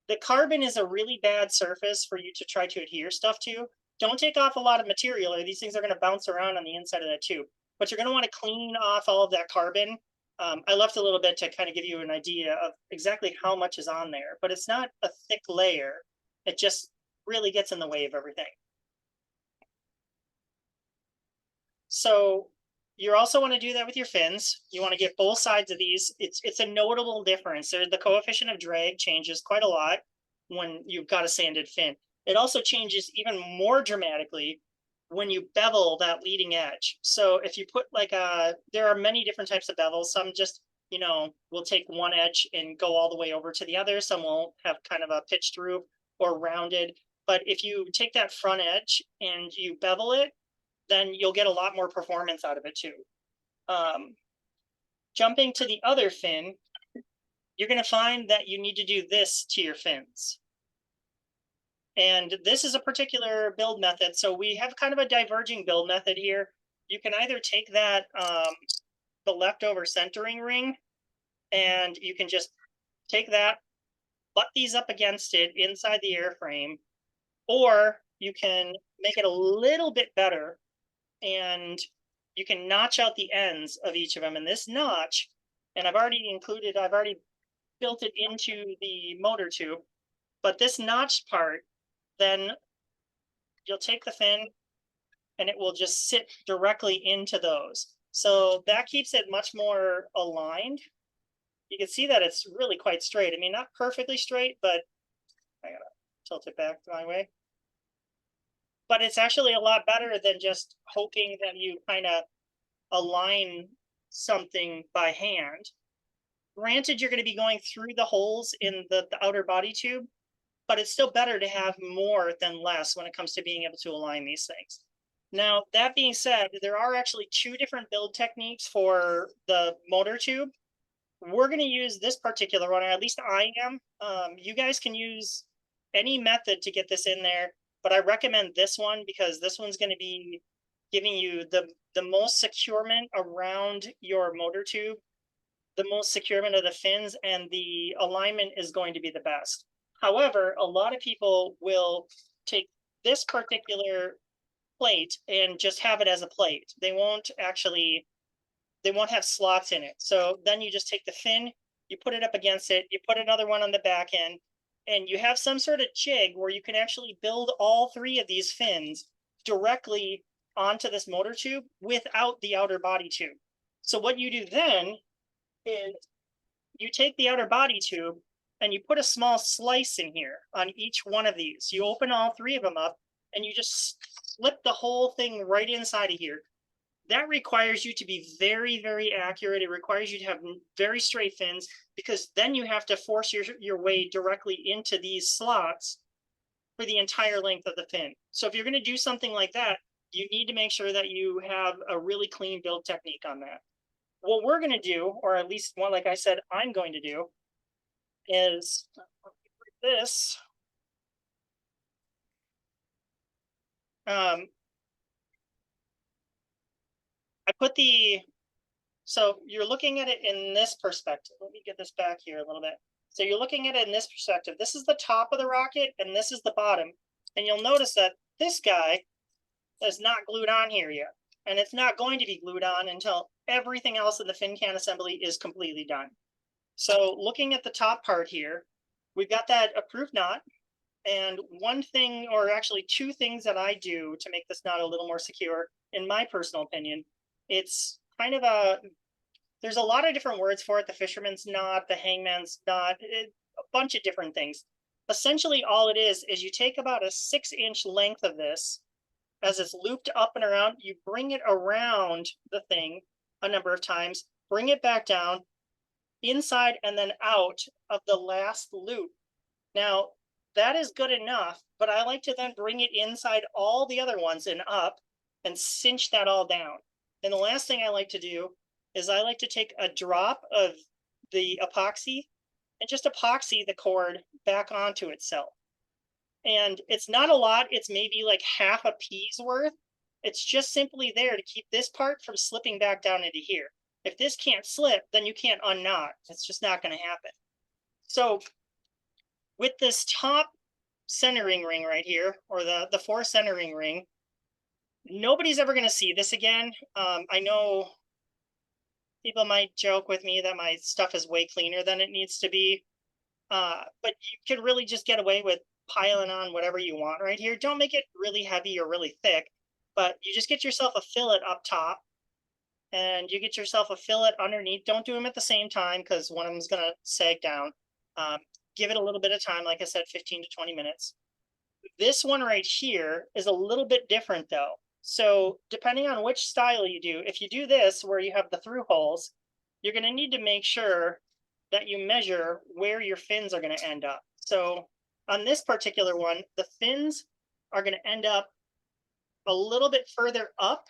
The carbon is a really bad surface for you to try to adhere stuff to. Don't take off a lot of material, or these things are going to bounce around on the inside of that tube. But you're going to want to clean off all of that carbon. I left a little bit to kind of give you an idea of exactly how much is on there, but it's not a thick layer. It just really gets in the way of everything. So you also want to do that with your fins. You want to get both sides of these. It's a notable difference. The coefficient of drag changes quite a lot when you've got a sanded fin. It also changes even more dramatically when you bevel that leading edge. So if you put there are many different types of bevels. Some just, will take one edge and go all the way over to the other. Some will have kind of a pitched roof or rounded. But if you take that front edge and you bevel it, then you'll get a lot more performance out of it too. Jumping to the other fin, you're going to find that you need to do this to your fins. And this is a particular build method. So we have kind of a diverging build method here. You can either take that, the leftover centering ring, and you can just take that, butt these up against it inside the airframe, or you can make it a little bit better, and you can notch out the ends of each of them. And this notch, and I've already built it into the motor tube, but this notched part, then you'll take the fin and it will just sit directly into those. So that keeps it much more aligned. You can see that it's really quite straight. I mean, not perfectly straight, but I gotta tilt it back my way. But it's actually a lot better than just hoping that you kind of align something by hand. Granted, you're going to be going through the holes in the outer body tube, but it's still better to have more than less when it comes to being able to align these things. Now, that being said, there are actually two different build techniques for the motor tube. We're going to use this particular one, or at least I am. You guys can use any method to get this in there, but I recommend this one because this one's going to be giving you the most securement around your motor tube, the most securement of the fins, and the alignment is going to be the best. However, a lot of people will take this particular plate and just have it as a plate. They won't have slots in it. So then you just take the fin, you put it up against it, you put another one on the back end, and you have some sort of jig where you can actually build all three of these fins directly onto this motor tube without the outer body tube. So what you do then is you take the outer body tube and you put a small slice in here on each one of these. You open all three of them up and you just slip the whole thing right inside of here. That requires you to be very, very accurate. It requires you to have very straight fins because then you have to force your way directly into these slots for the entire length of the fin. So if you're going to do something like that, you need to make sure that you have a really clean build technique on that. What we're going to do, or at least one, like I said, I'm going to do, is this. I put so you're looking at it in this perspective. Let me get this back here a little bit. So you're looking at it in this perspective. This is the top of the rocket and this is the bottom. And you'll notice that this guy is not glued on here yet. And it's not going to be glued on until everything else in the fin can assembly is completely done. So looking at the top part here, we've got that approved knot. And one thing, or actually two things that I do to make this knot a little more secure, in my personal opinion, it's kind of there's a lot of different words for it. The fisherman's knot, the hangman's knot, a bunch of different things. Essentially, all it is you take about a 6-inch length of this. As it's looped up and around, you bring it around the thing a number of times, bring it back down, inside and then out of the last loop. Now, that is good enough, but I like to then bring it inside all the other ones and up and cinch that all down. And the last thing I like to do is I like to take a drop of the epoxy and just epoxy the cord back onto itself. And it's not a lot, it's maybe like half a pea's worth. It's just simply there to keep this part from slipping back down into here. If this can't slip, then you can't unknot. It's just not going to happen. So with this top centering ring right here, or the 4 centering ring, nobody's ever going to see this again. I know people might joke with me that my stuff is way cleaner than it needs to be. But you can really just get away with piling on whatever you want right here. Don't make it really heavy or really thick, but you just get yourself a fillet up top and you get yourself a fillet underneath. Don't do them at the same time because one of them is going to sag down. Give it a little bit of time, like I said, 15 to 20 minutes. This one right here is a little bit different though. So depending on which style you do, if you do this where you have the through holes, you're going to need to make sure that you measure where your fins are going to end up. So on this particular one, the fins are going to end up a little bit further up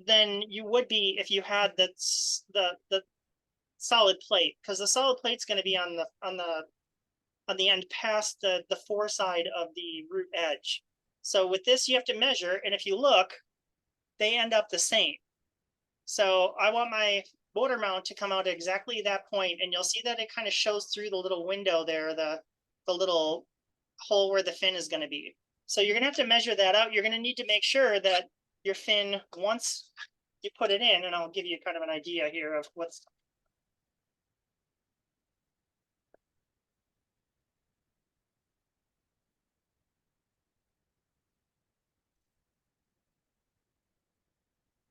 than you would be if you had the solid plate, because the solid plate's going to be on the end past the foreside of the root edge. So with this, you have to measure, and if you look, they end up the same. So I want my motor mount to come out at exactly that point, and you'll see that it kind of shows through the little window there, the little hole where the fin is going to be. So you're going to have to measure that out. You're going to need to make sure that your fin, once you put it in, and I'll give you kind of an idea here of what's.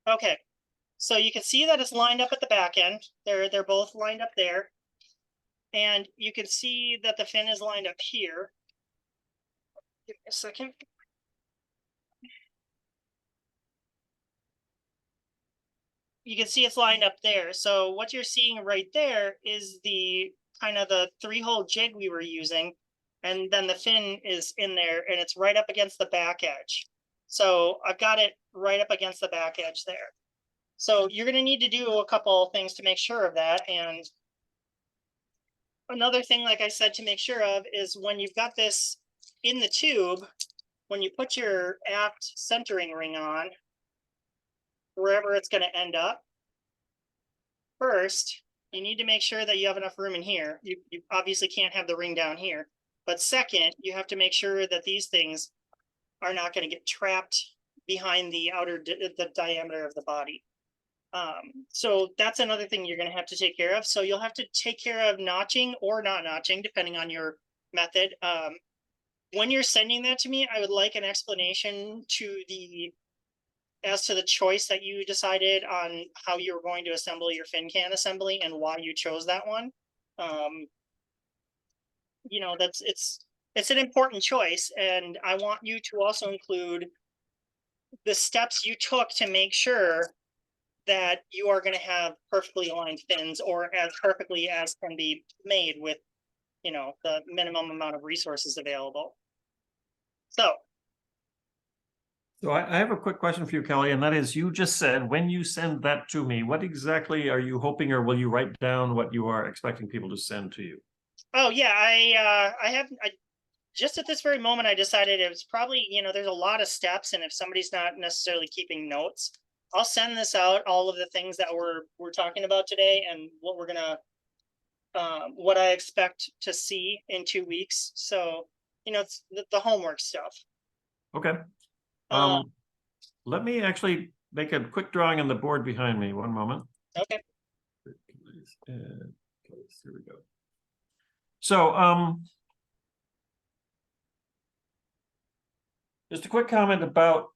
Okay, so you can see that it's lined up at the back end. They're both lined up there. And you can see that the fin is lined up here. Give me a second. You can see it's lined up there. So what you're seeing right there is the kind of the 3-hole jig we were using. And then the fin is in there and it's right up against the back edge. So I've got it right up against the back edge there. So you're going to need to do a couple things to make sure of that. And another thing, like I said, to make sure of is when you've got this in the tube, when you put your aft centering ring on, wherever it's going to end up, first, you need to make sure that you have enough room in here. You obviously can't have the ring down here. But second, you have to make sure that these things are not going to get trapped behind the the diameter of the body. So that's another thing you're going to have to take care of. So you'll have to take care of notching or not notching, depending on your method. When you're sending that to me, I would like an explanation as to the choice that you decided on how you were going to assemble your fin can assembly and why you chose that one. You know, it's an important choice, and I want you to also include the steps you took to make sure that you are going to have perfectly aligned fins, or as perfectly as can be made with, you know, the minimum amount of resources available. So I have a quick question for you, Kelly, and that is, you just said when you send that to me, what exactly are you hoping, or will you write down what you are expecting people to send to you? oh yeah, I just at this very moment, I decided it was probably, you know, there's a lot of steps, and if somebody's not necessarily keeping notes, I'll send this out, all of the things that we're talking about today, and what we're gonna, what I expect to see in 2 weeks. So, you know, it's the homework stuff. Okay. Let me actually make a quick drawing on the board behind me. One moment. Okay. Here we go. So, just a quick comment about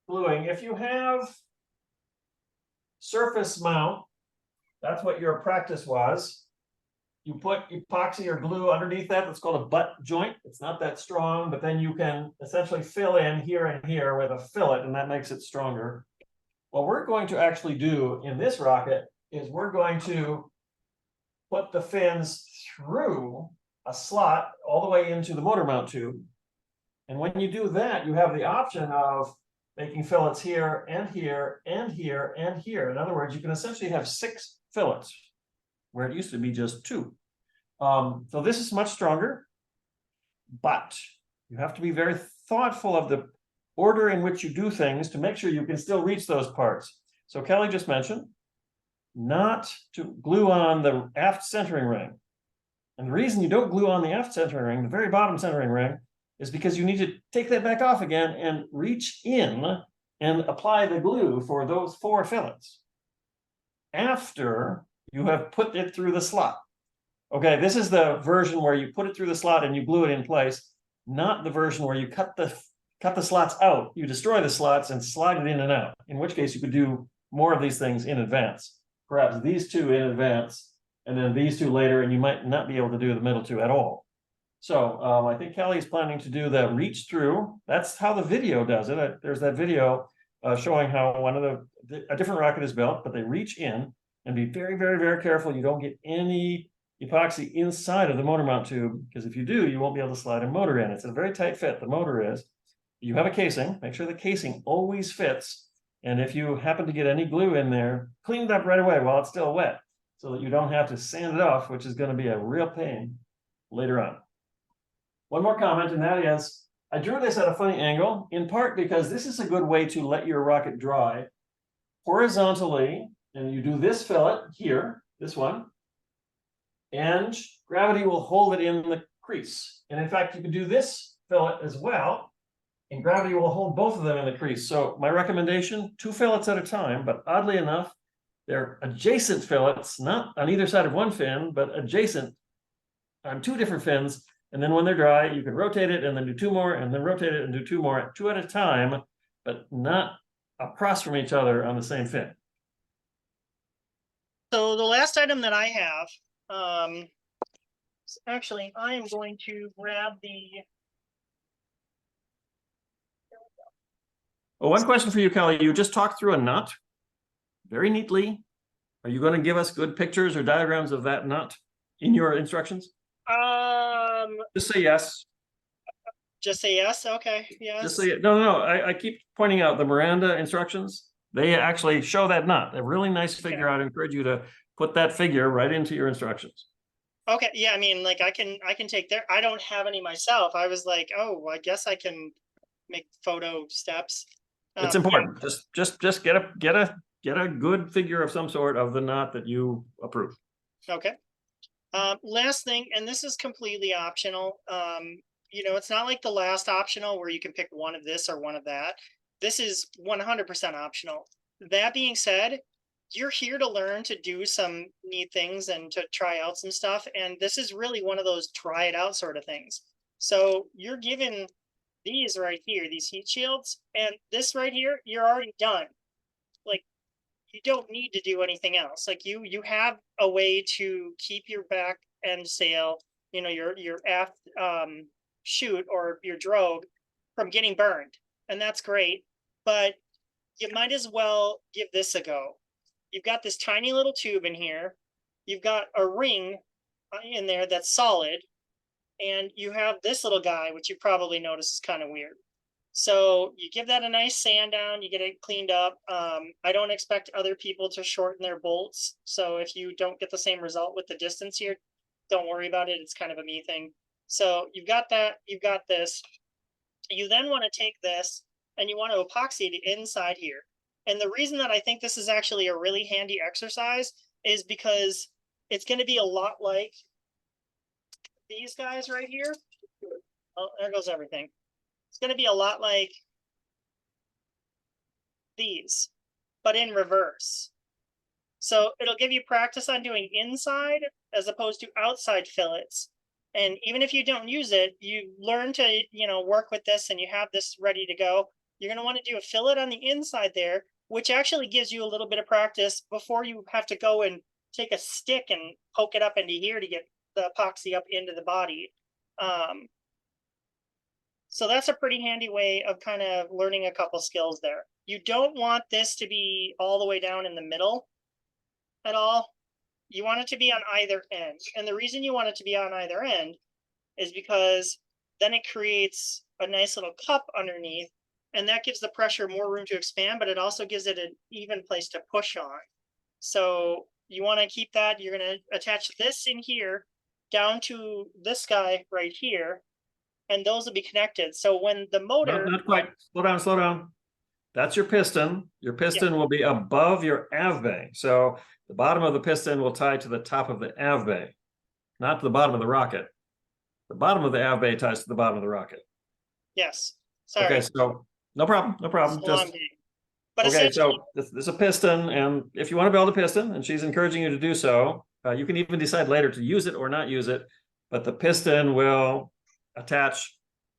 gluing. If you have surface mount, that's what your practice was. You put epoxy or glue underneath that. That's called a butt joint. It's not that strong, but then you can essentially fill in here and here with a fillet, and that makes it stronger. What we're going to actually do in this rocket is we're going to put the fins through a slot all the way into the motor mount tube. And when you do that, you have the option of making fillets here and here and here and here. In other words, you can essentially have 6 fillets where it used to be just 2. So this is much stronger, but you have to be very thoughtful of the order in which you do things to make sure you can still reach those parts. So Kelly just mentioned not to glue on the aft centering ring. And the reason you don't glue on the aft centering ring, the very bottom centering ring, is because you need to take that back off again and reach in and apply the glue for those 4 fillets after you have put it through the slot. Okay, this is the version where you put it through the slot and you glue it in place, not the version where you cut the slots out, you destroy the slots and slide it in and out, in which case you could do more of these things in advance. Perhaps these 2 in advance, and then these 2 later, and you might not be able to do the middle 2 at all. So I think Kelly is planning to do the reach through. That's how the video does it. There's that video showing how a different rocket is built, but they reach in, and be very, very, very careful you don't get any epoxy inside of the motor mount tube, because if you do, you won't be able to slide a motor in. It's a very tight fit, the motor is. You have a casing, make sure the casing always fits, and if you happen to get any glue in there, clean it up right away while it's still wet, so that you don't have to sand it off, which is going to be a real pain later on. One more comment, and that is, I drew this at a funny angle, in part because this is a good way to let your rocket dry horizontally, and you do this fillet here, this one, and gravity will hold it in the crease. And in fact, you can do this fillet as well, and gravity will hold both of them in the crease. So my recommendation, 2 fillets at a time, but oddly enough, they're adjacent fillets, not on either side of one fin, but adjacent on 2 different fins. And then when they're dry, you can rotate it and then do 2 more, and then rotate it and do 2 more, 2 at a time, but not across from each other on the same fin. So the last item that I have, actually, I am going to grab the. Well, one question for you, Kelly. You just talked through a nut very neatly. Are you going to give us good pictures or diagrams of that nut in your instructions? Just say yes. Just say yes. Okay. Just Yes. say, no, I keep pointing out the Miranda instructions. They actually show that knot. A really nice figure. I'd encourage you to put that figure right into your instructions. Okay. Yeah. I mean, like I can take there. I don't have any myself. I was like, oh, I guess I can make photo steps. It's important. Just get a good figure of some sort of the knot that you approve. Okay. Last thing, and this is completely optional. You know, it's not like the last optional where you can pick one of this or one of that. This is 100% optional. That being said, you're here to learn to do some neat things and to try out some stuff. And this is really one of those try it out sort of things. So you're given these right here, these heat shields, and this right here, you're already done. Like you don't need to do anything else. Like you have a way to keep your back end sail, you know, your aft chute or your drogue from getting burned, and that's great. But you might as well give this a go. You've got this tiny little tube in here. You've got a ring in there that's solid, and you have this little guy, which you probably notice is kind of weird. So you give that a nice sand down, you get it cleaned up. I don't expect other people to shorten their bolts. So if you don't get the same result with the distance here, don't worry about it. It's kind of a me thing. So you've got that, you've got this. You then want to take this and you want to epoxy the inside here. And the reason that I think this is actually a really handy exercise is because it's going to be a lot like these guys right here. Oh, there goes everything. It's going to be a lot like these, but in reverse. So it'll give you practice on doing inside as opposed to outside fillets. And even if you don't use it, you learn to, you know, work with this and you have this ready to go. You're going to want to do a fillet on the inside there, which actually gives you a little bit of practice before you have to go and take a stick and poke it up into here to get the epoxy up into the body. So that's a pretty handy way of kind of learning a couple skills there. You don't want this to be all the way down in the middle at all. You want it to be on either end. And the reason you want it to be on either end is because then it creates a nice little cup underneath, and that gives the pressure more room to expand, but it also gives it an even place to push on. So you want to keep that. You're going to attach this in here down to this guy right here, and those will be connected. So when the motor... Not quite. Slow down. That's your piston. Your piston will be above your av bay. So the bottom of the piston will tie to the top of the av bay, not to the bottom of the rocket. The bottom of the av bay ties to the bottom of the rocket. Yes. Sorry. Okay, so no problem. Just but okay. So this is a piston, and if you want to build a piston, and she's encouraging you to do so, you can even decide later to use it or not use it. But the piston will attach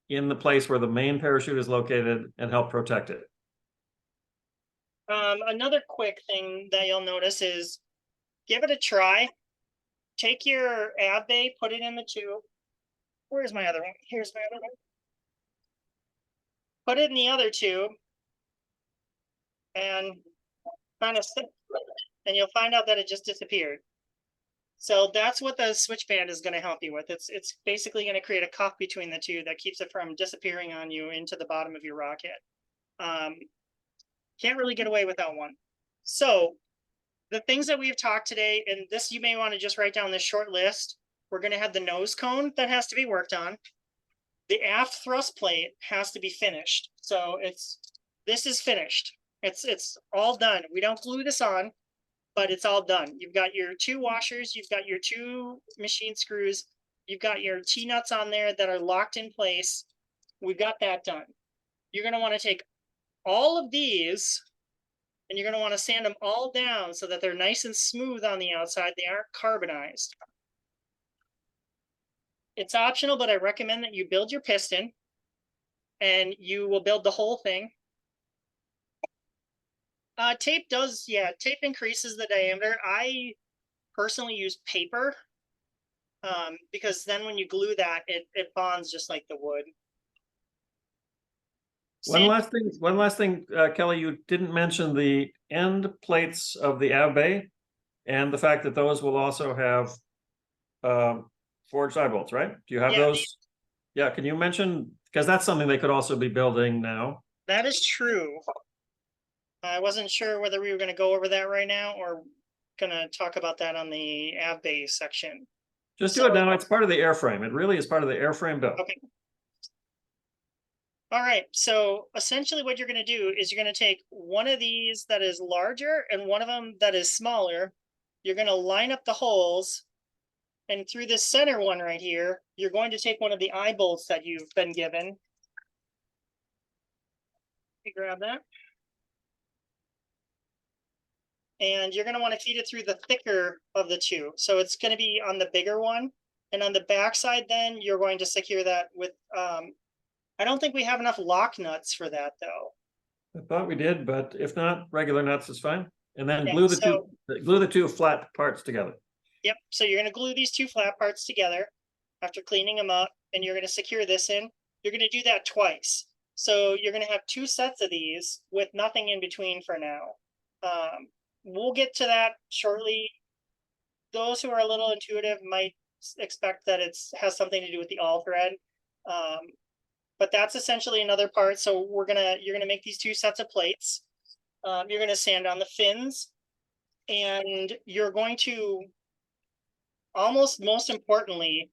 in the place where the main parachute is located and help protect it. Another quick thing that you'll notice is give it a try. Take your ab bay, put it in the tube. Where's my other one? Here's my other one. Put it in the other tube and kind of sit, and you'll find out that it just disappeared. So that's what the switch band is going to help you with. It's basically going to create a cuff between the two that keeps it from disappearing on you into the bottom of your rocket. Can't really get away without one. So the things that we've talked today, and this you may want to just write down this short list. We're going to have the nose cone that has to be worked on. The aft thrust plate has to be finished. So this is finished. It's all done. We don't glue this on, but it's all done. You've got your two washers, you've got your two machine screws, you've got your T-nuts on there that are locked in place. We've got that done. You're going to want to take all of these and you're going to want to sand them all down so that they're nice and smooth on the outside. They aren't carbonized. It's optional, but I recommend that you build your piston and you will build the whole thing. Tape tape increases the diameter. I personally use paper because then when you glue that, it bonds just like the wood. One last thing, Kelly, you didn't mention the end plates of the av bay and the fact that those will also have forged eye bolts, right? Do you have Yeah, those? Yeah, can you mention, because that's something they could also be building now. that is true. I wasn't sure whether we were gonna go over that right now or gonna talk about that on the ab base section. Just do So- it now. It's part of the airframe. It really is part of the airframe build. Okay. All right, so essentially what you're gonna do is you're gonna take one of these that is larger and one of them that is smaller. You're gonna line up the holes. And through this center one right here, you're going to take one of the eye bolts that you've been given. You grab that. And you're gonna want to feed it through the thicker of the two. So it's gonna be on the bigger one. And on the back side, then you're going to secure that with, I don't think we have enough lock nuts for that though. I thought we did, but if not, regular nuts is fine. And then Yeah, glue the two flat parts together. Yep, so you're gonna glue these two flat parts together after cleaning them up, and you're gonna secure this in. You're gonna do that twice. So you're gonna have two sets of these with nothing in between for now. We'll get to that shortly. Those who are a little intuitive might expect that it has something to do with the all thread. But that's essentially another part. So you're gonna make these two sets of plates. You're gonna sand on the fins, and you're going to, almost most importantly,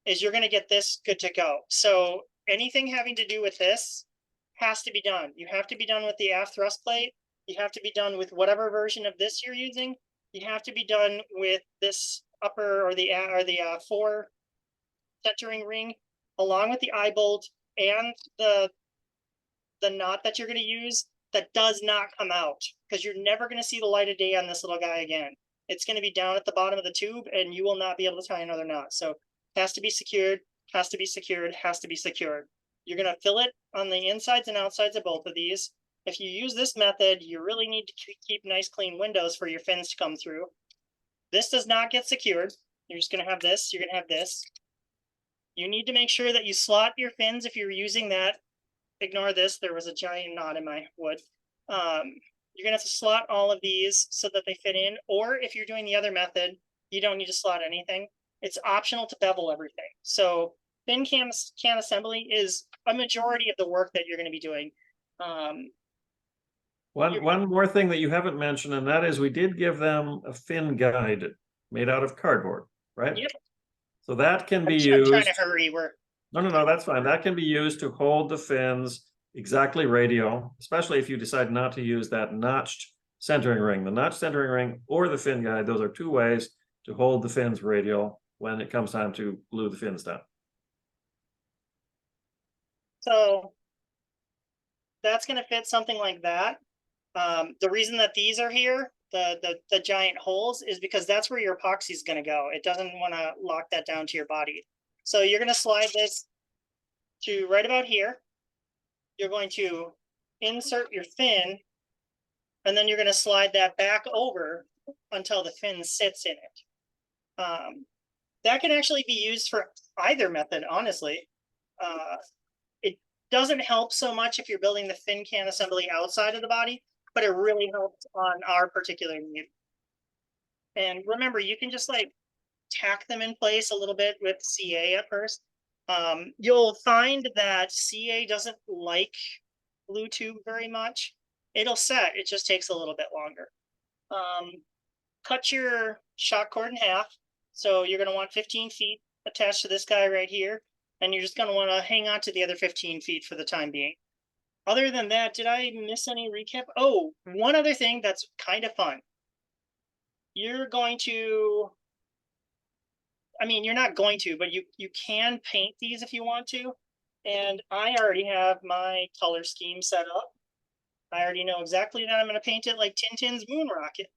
is you're gonna get this good to go. So anything having to do with this has to be done. You have to be done with the aft thrust plate. You have to be done with whatever version of this you're using. You have to be done with this upper or the fore centering ring, along with the eye bolt and the knot that you're going to use that does not come out, because you're never going to see the light of day on this little guy again. It's going to be down at the bottom of the tube, and you will not be able to tie another knot. So it has to be secured, has to be secured, has to be secured. You're going to fill it on the insides and outsides of both of these. If you use this method, you really need to keep nice clean windows for your fins to come through. This does not get secured. You're just going to have this. You're going to have this. You need to make sure that you slot your fins if you're using that. Ignore this. There was a giant knot in my wood. You're going to have to slot all of these so that they fit in. Or if you're doing the other method, you don't need to slot anything. It's optional to bevel everything. So fin can assembly is a majority of the work that you're going to be doing. One more thing that you haven't mentioned, and that is we did give them a fin guide made out of cardboard, right? Yep. So that can be I'm used. trying to hurry. No, that's fine. That can be used to hold the fins exactly radial, especially if you decide not to use that notched centering ring. The notched centering ring or the fin guide, those are two ways to hold the fins radial when it comes time to glue the fins down. So that's going to fit something like that. The reason that these are here, the giant holes, is because that's where your epoxy is going to go. It doesn't want to lock that down to your body. So you're going to slide this to right about here. You're going to insert your fin, and then you're going to slide that back over until the fin sits in it. That can actually be used for either method, honestly. It doesn't help so much if you're building the fin can assembly outside of the body, but it really helps on our particular need. And remember, you can just like tack them in place a little bit with CA at first. You'll find that CA doesn't like glue tube very much. It'll set, it just takes a little bit longer. Cut your shock cord in half. So you're going to want 15 feet attached to this guy right here. And you're just going to want to hang on to the other 15 feet for the time being. Other than that, did I miss any recap? Oh, one other thing that's kind of fun. You're going to, I mean, you're not going to, but you can paint these if you want to. And I already have my color scheme set up. I already know exactly that I'm going to paint it like Tintin's moon rocket.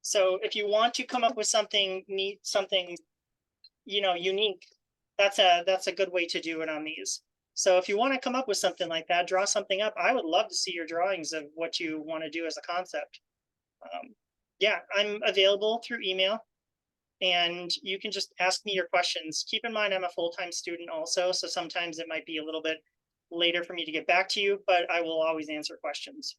So if you want to come up with something neat, something, unique, that's a good way to do it on these. So if you want to come up with something like that, draw something up. I would love to see your drawings of what you want to do as a concept. Yeah, I'm available through email, and you can just ask me your questions. Keep in mind, I'm a full-time student also, so sometimes it might be a little bit later for me to get back to you, but I will always answer questions.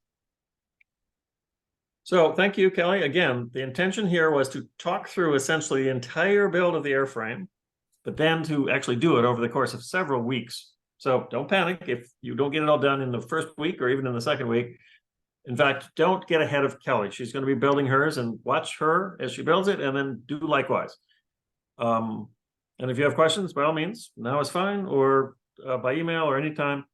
So thank you, Kelly. Again, the intention here was to talk through essentially the entire build of the airframe. but then to actually do it over the course of several weeks. So don't panic if you don't get it all done in the first week or even in the second week. In fact, don't get ahead of Kelly. She's going to be building hers, and watch her as she builds it, and then do likewise. And if you have questions, by all means, now is fine, or by email or anytime.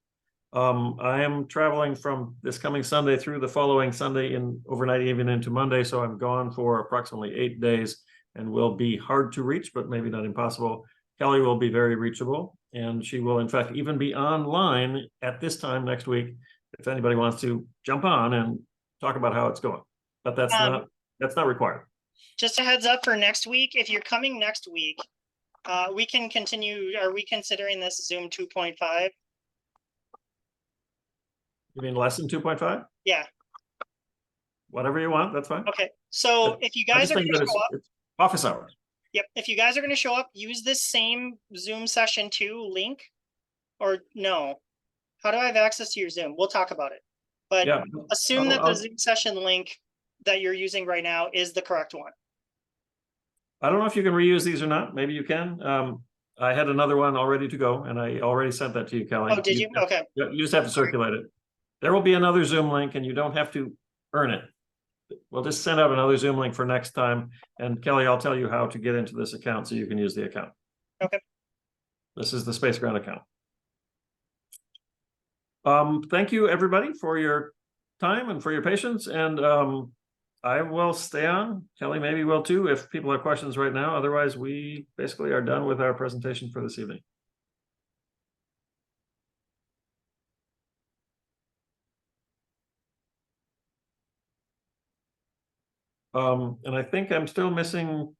I am traveling from this coming Sunday through the following Sunday in overnight, even into Monday. So I'm gone for approximately 8 days and will be hard to reach, but maybe not impossible. Kelly will be very reachable, and she will, in fact, even be online at this time next week if anybody wants to jump on and talk about how it's going. But that's not required. Just a heads up for next week. If you're coming next week, we can continue. Are we considering this Zoom 2.5? You mean lesson 2.5? Yeah. Whatever you want, that's fine. Okay. So if you guys are going to show up, it's office hours. Yep. If you guys are going to show up, use this same Zoom session 2 link, or no? How do I have access to your Zoom? We'll talk about it. But Yeah, assume that the Zoom session link that you're using right now is the correct one. I don't know if you can reuse these or not. Maybe you can. I had another one all ready to go, and I already sent that to you, Kelly. Oh, did you? Okay. You just have to circulate it. There will be another Zoom link, and you don't have to earn it. We'll just send out another Zoom link for next time. And Kelly, I'll tell you how to get into this account so you can use the account. Okay. This is the Space Ground account. Thank you, everybody, for your time and for your patience. And I will stay on. Kelly maybe will too if people have questions right now. Otherwise, we basically are done with our presentation for this evening. And I think I'm still missing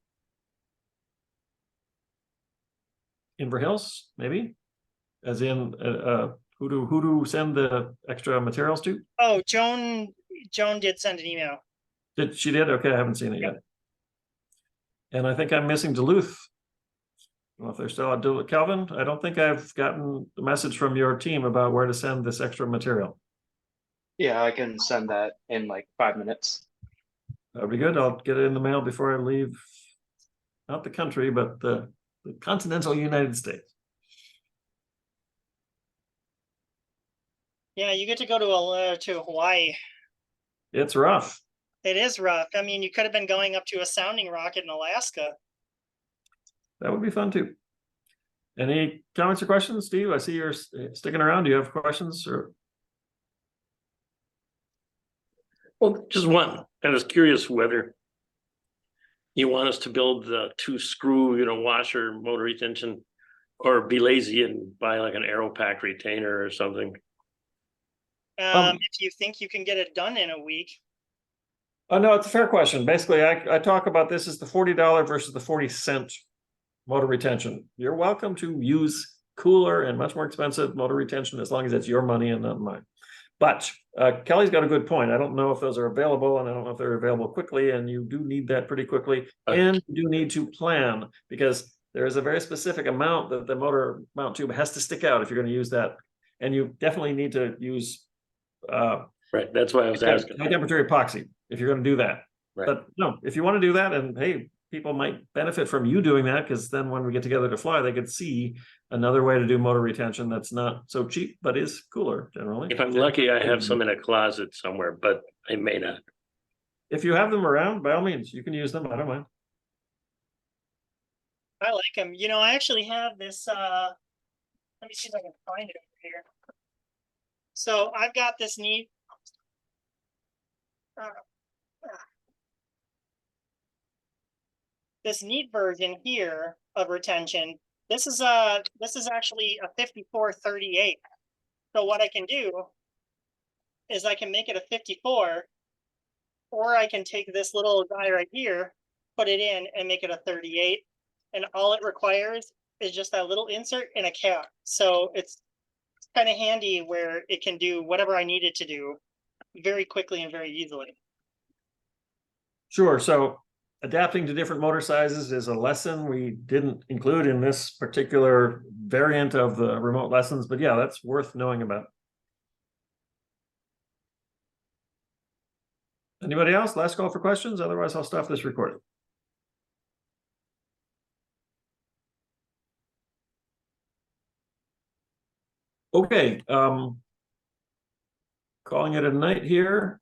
Inver Hills, maybe, as in who do send the extra materials to? Oh, Joan did send an email. She did? Okay, I haven't seen it yet. And I think I'm missing Duluth. I don't know if they're still at Duluth. Calvin, I don't think I've gotten the message from your team about where to send this extra material. Yeah, I can send that in like 5 minutes. That'd be good. I'll get it in the mail before I leave, not the country, but the continental United States. Yeah, you get to go to Hawaii. It's rough. It is rough. I mean, you could have been going up to a sounding rocket in Alaska. That would be fun too. Any comments or questions, Steve? I see you're sticking around. Do you have questions or? Well, just one. I was curious whether you want us to build the 2-screw, washer motor retention, or be lazy and buy like an Aero Pack retainer or something. If you think you can get it done in a week. Oh, no, it's a fair question. Basically, I talk about this as the $40 versus the 40-cent motor retention. You're welcome to use cooler and much more expensive motor retention as long as it's your money and not mine. But Kelly's got a good point. I don't know if those are available, and I don't know if they're available quickly, and you do need that pretty quickly. And you do need to plan, because there is a very specific amount that the motor mount tube has to stick out if you're going to use that. And you definitely need to use right. That's why I was asking. High temperature epoxy if you're going to do that. Right. But no, if you want to do that, and hey, people might benefit from you doing that, because then when we get together to fly, they could see another way to do motor retention that's not so cheap, but is cooler generally. If I'm lucky, I have some in a closet somewhere, but I may not. If you have them around, by all means, you can use them. I don't mind. I like them. I actually have this. Let me see if I can find it over here. So I've got this neat. This neat version here of retention. This is actually a 5438. So what I can do is I can make it a 54, or I can take this little guy right here, put it in, and make it a 38. And all it requires is just that little insert and a cap. So it's kind of handy where it can do whatever I need it to do very quickly and very easily. Sure. So adapting to different motor sizes is a lesson we didn't include in this particular variant of the remote lessons, but yeah, that's worth knowing about. Anybody else? Last call for questions. Otherwise, I'll stop this recording. Okay, calling it a night here.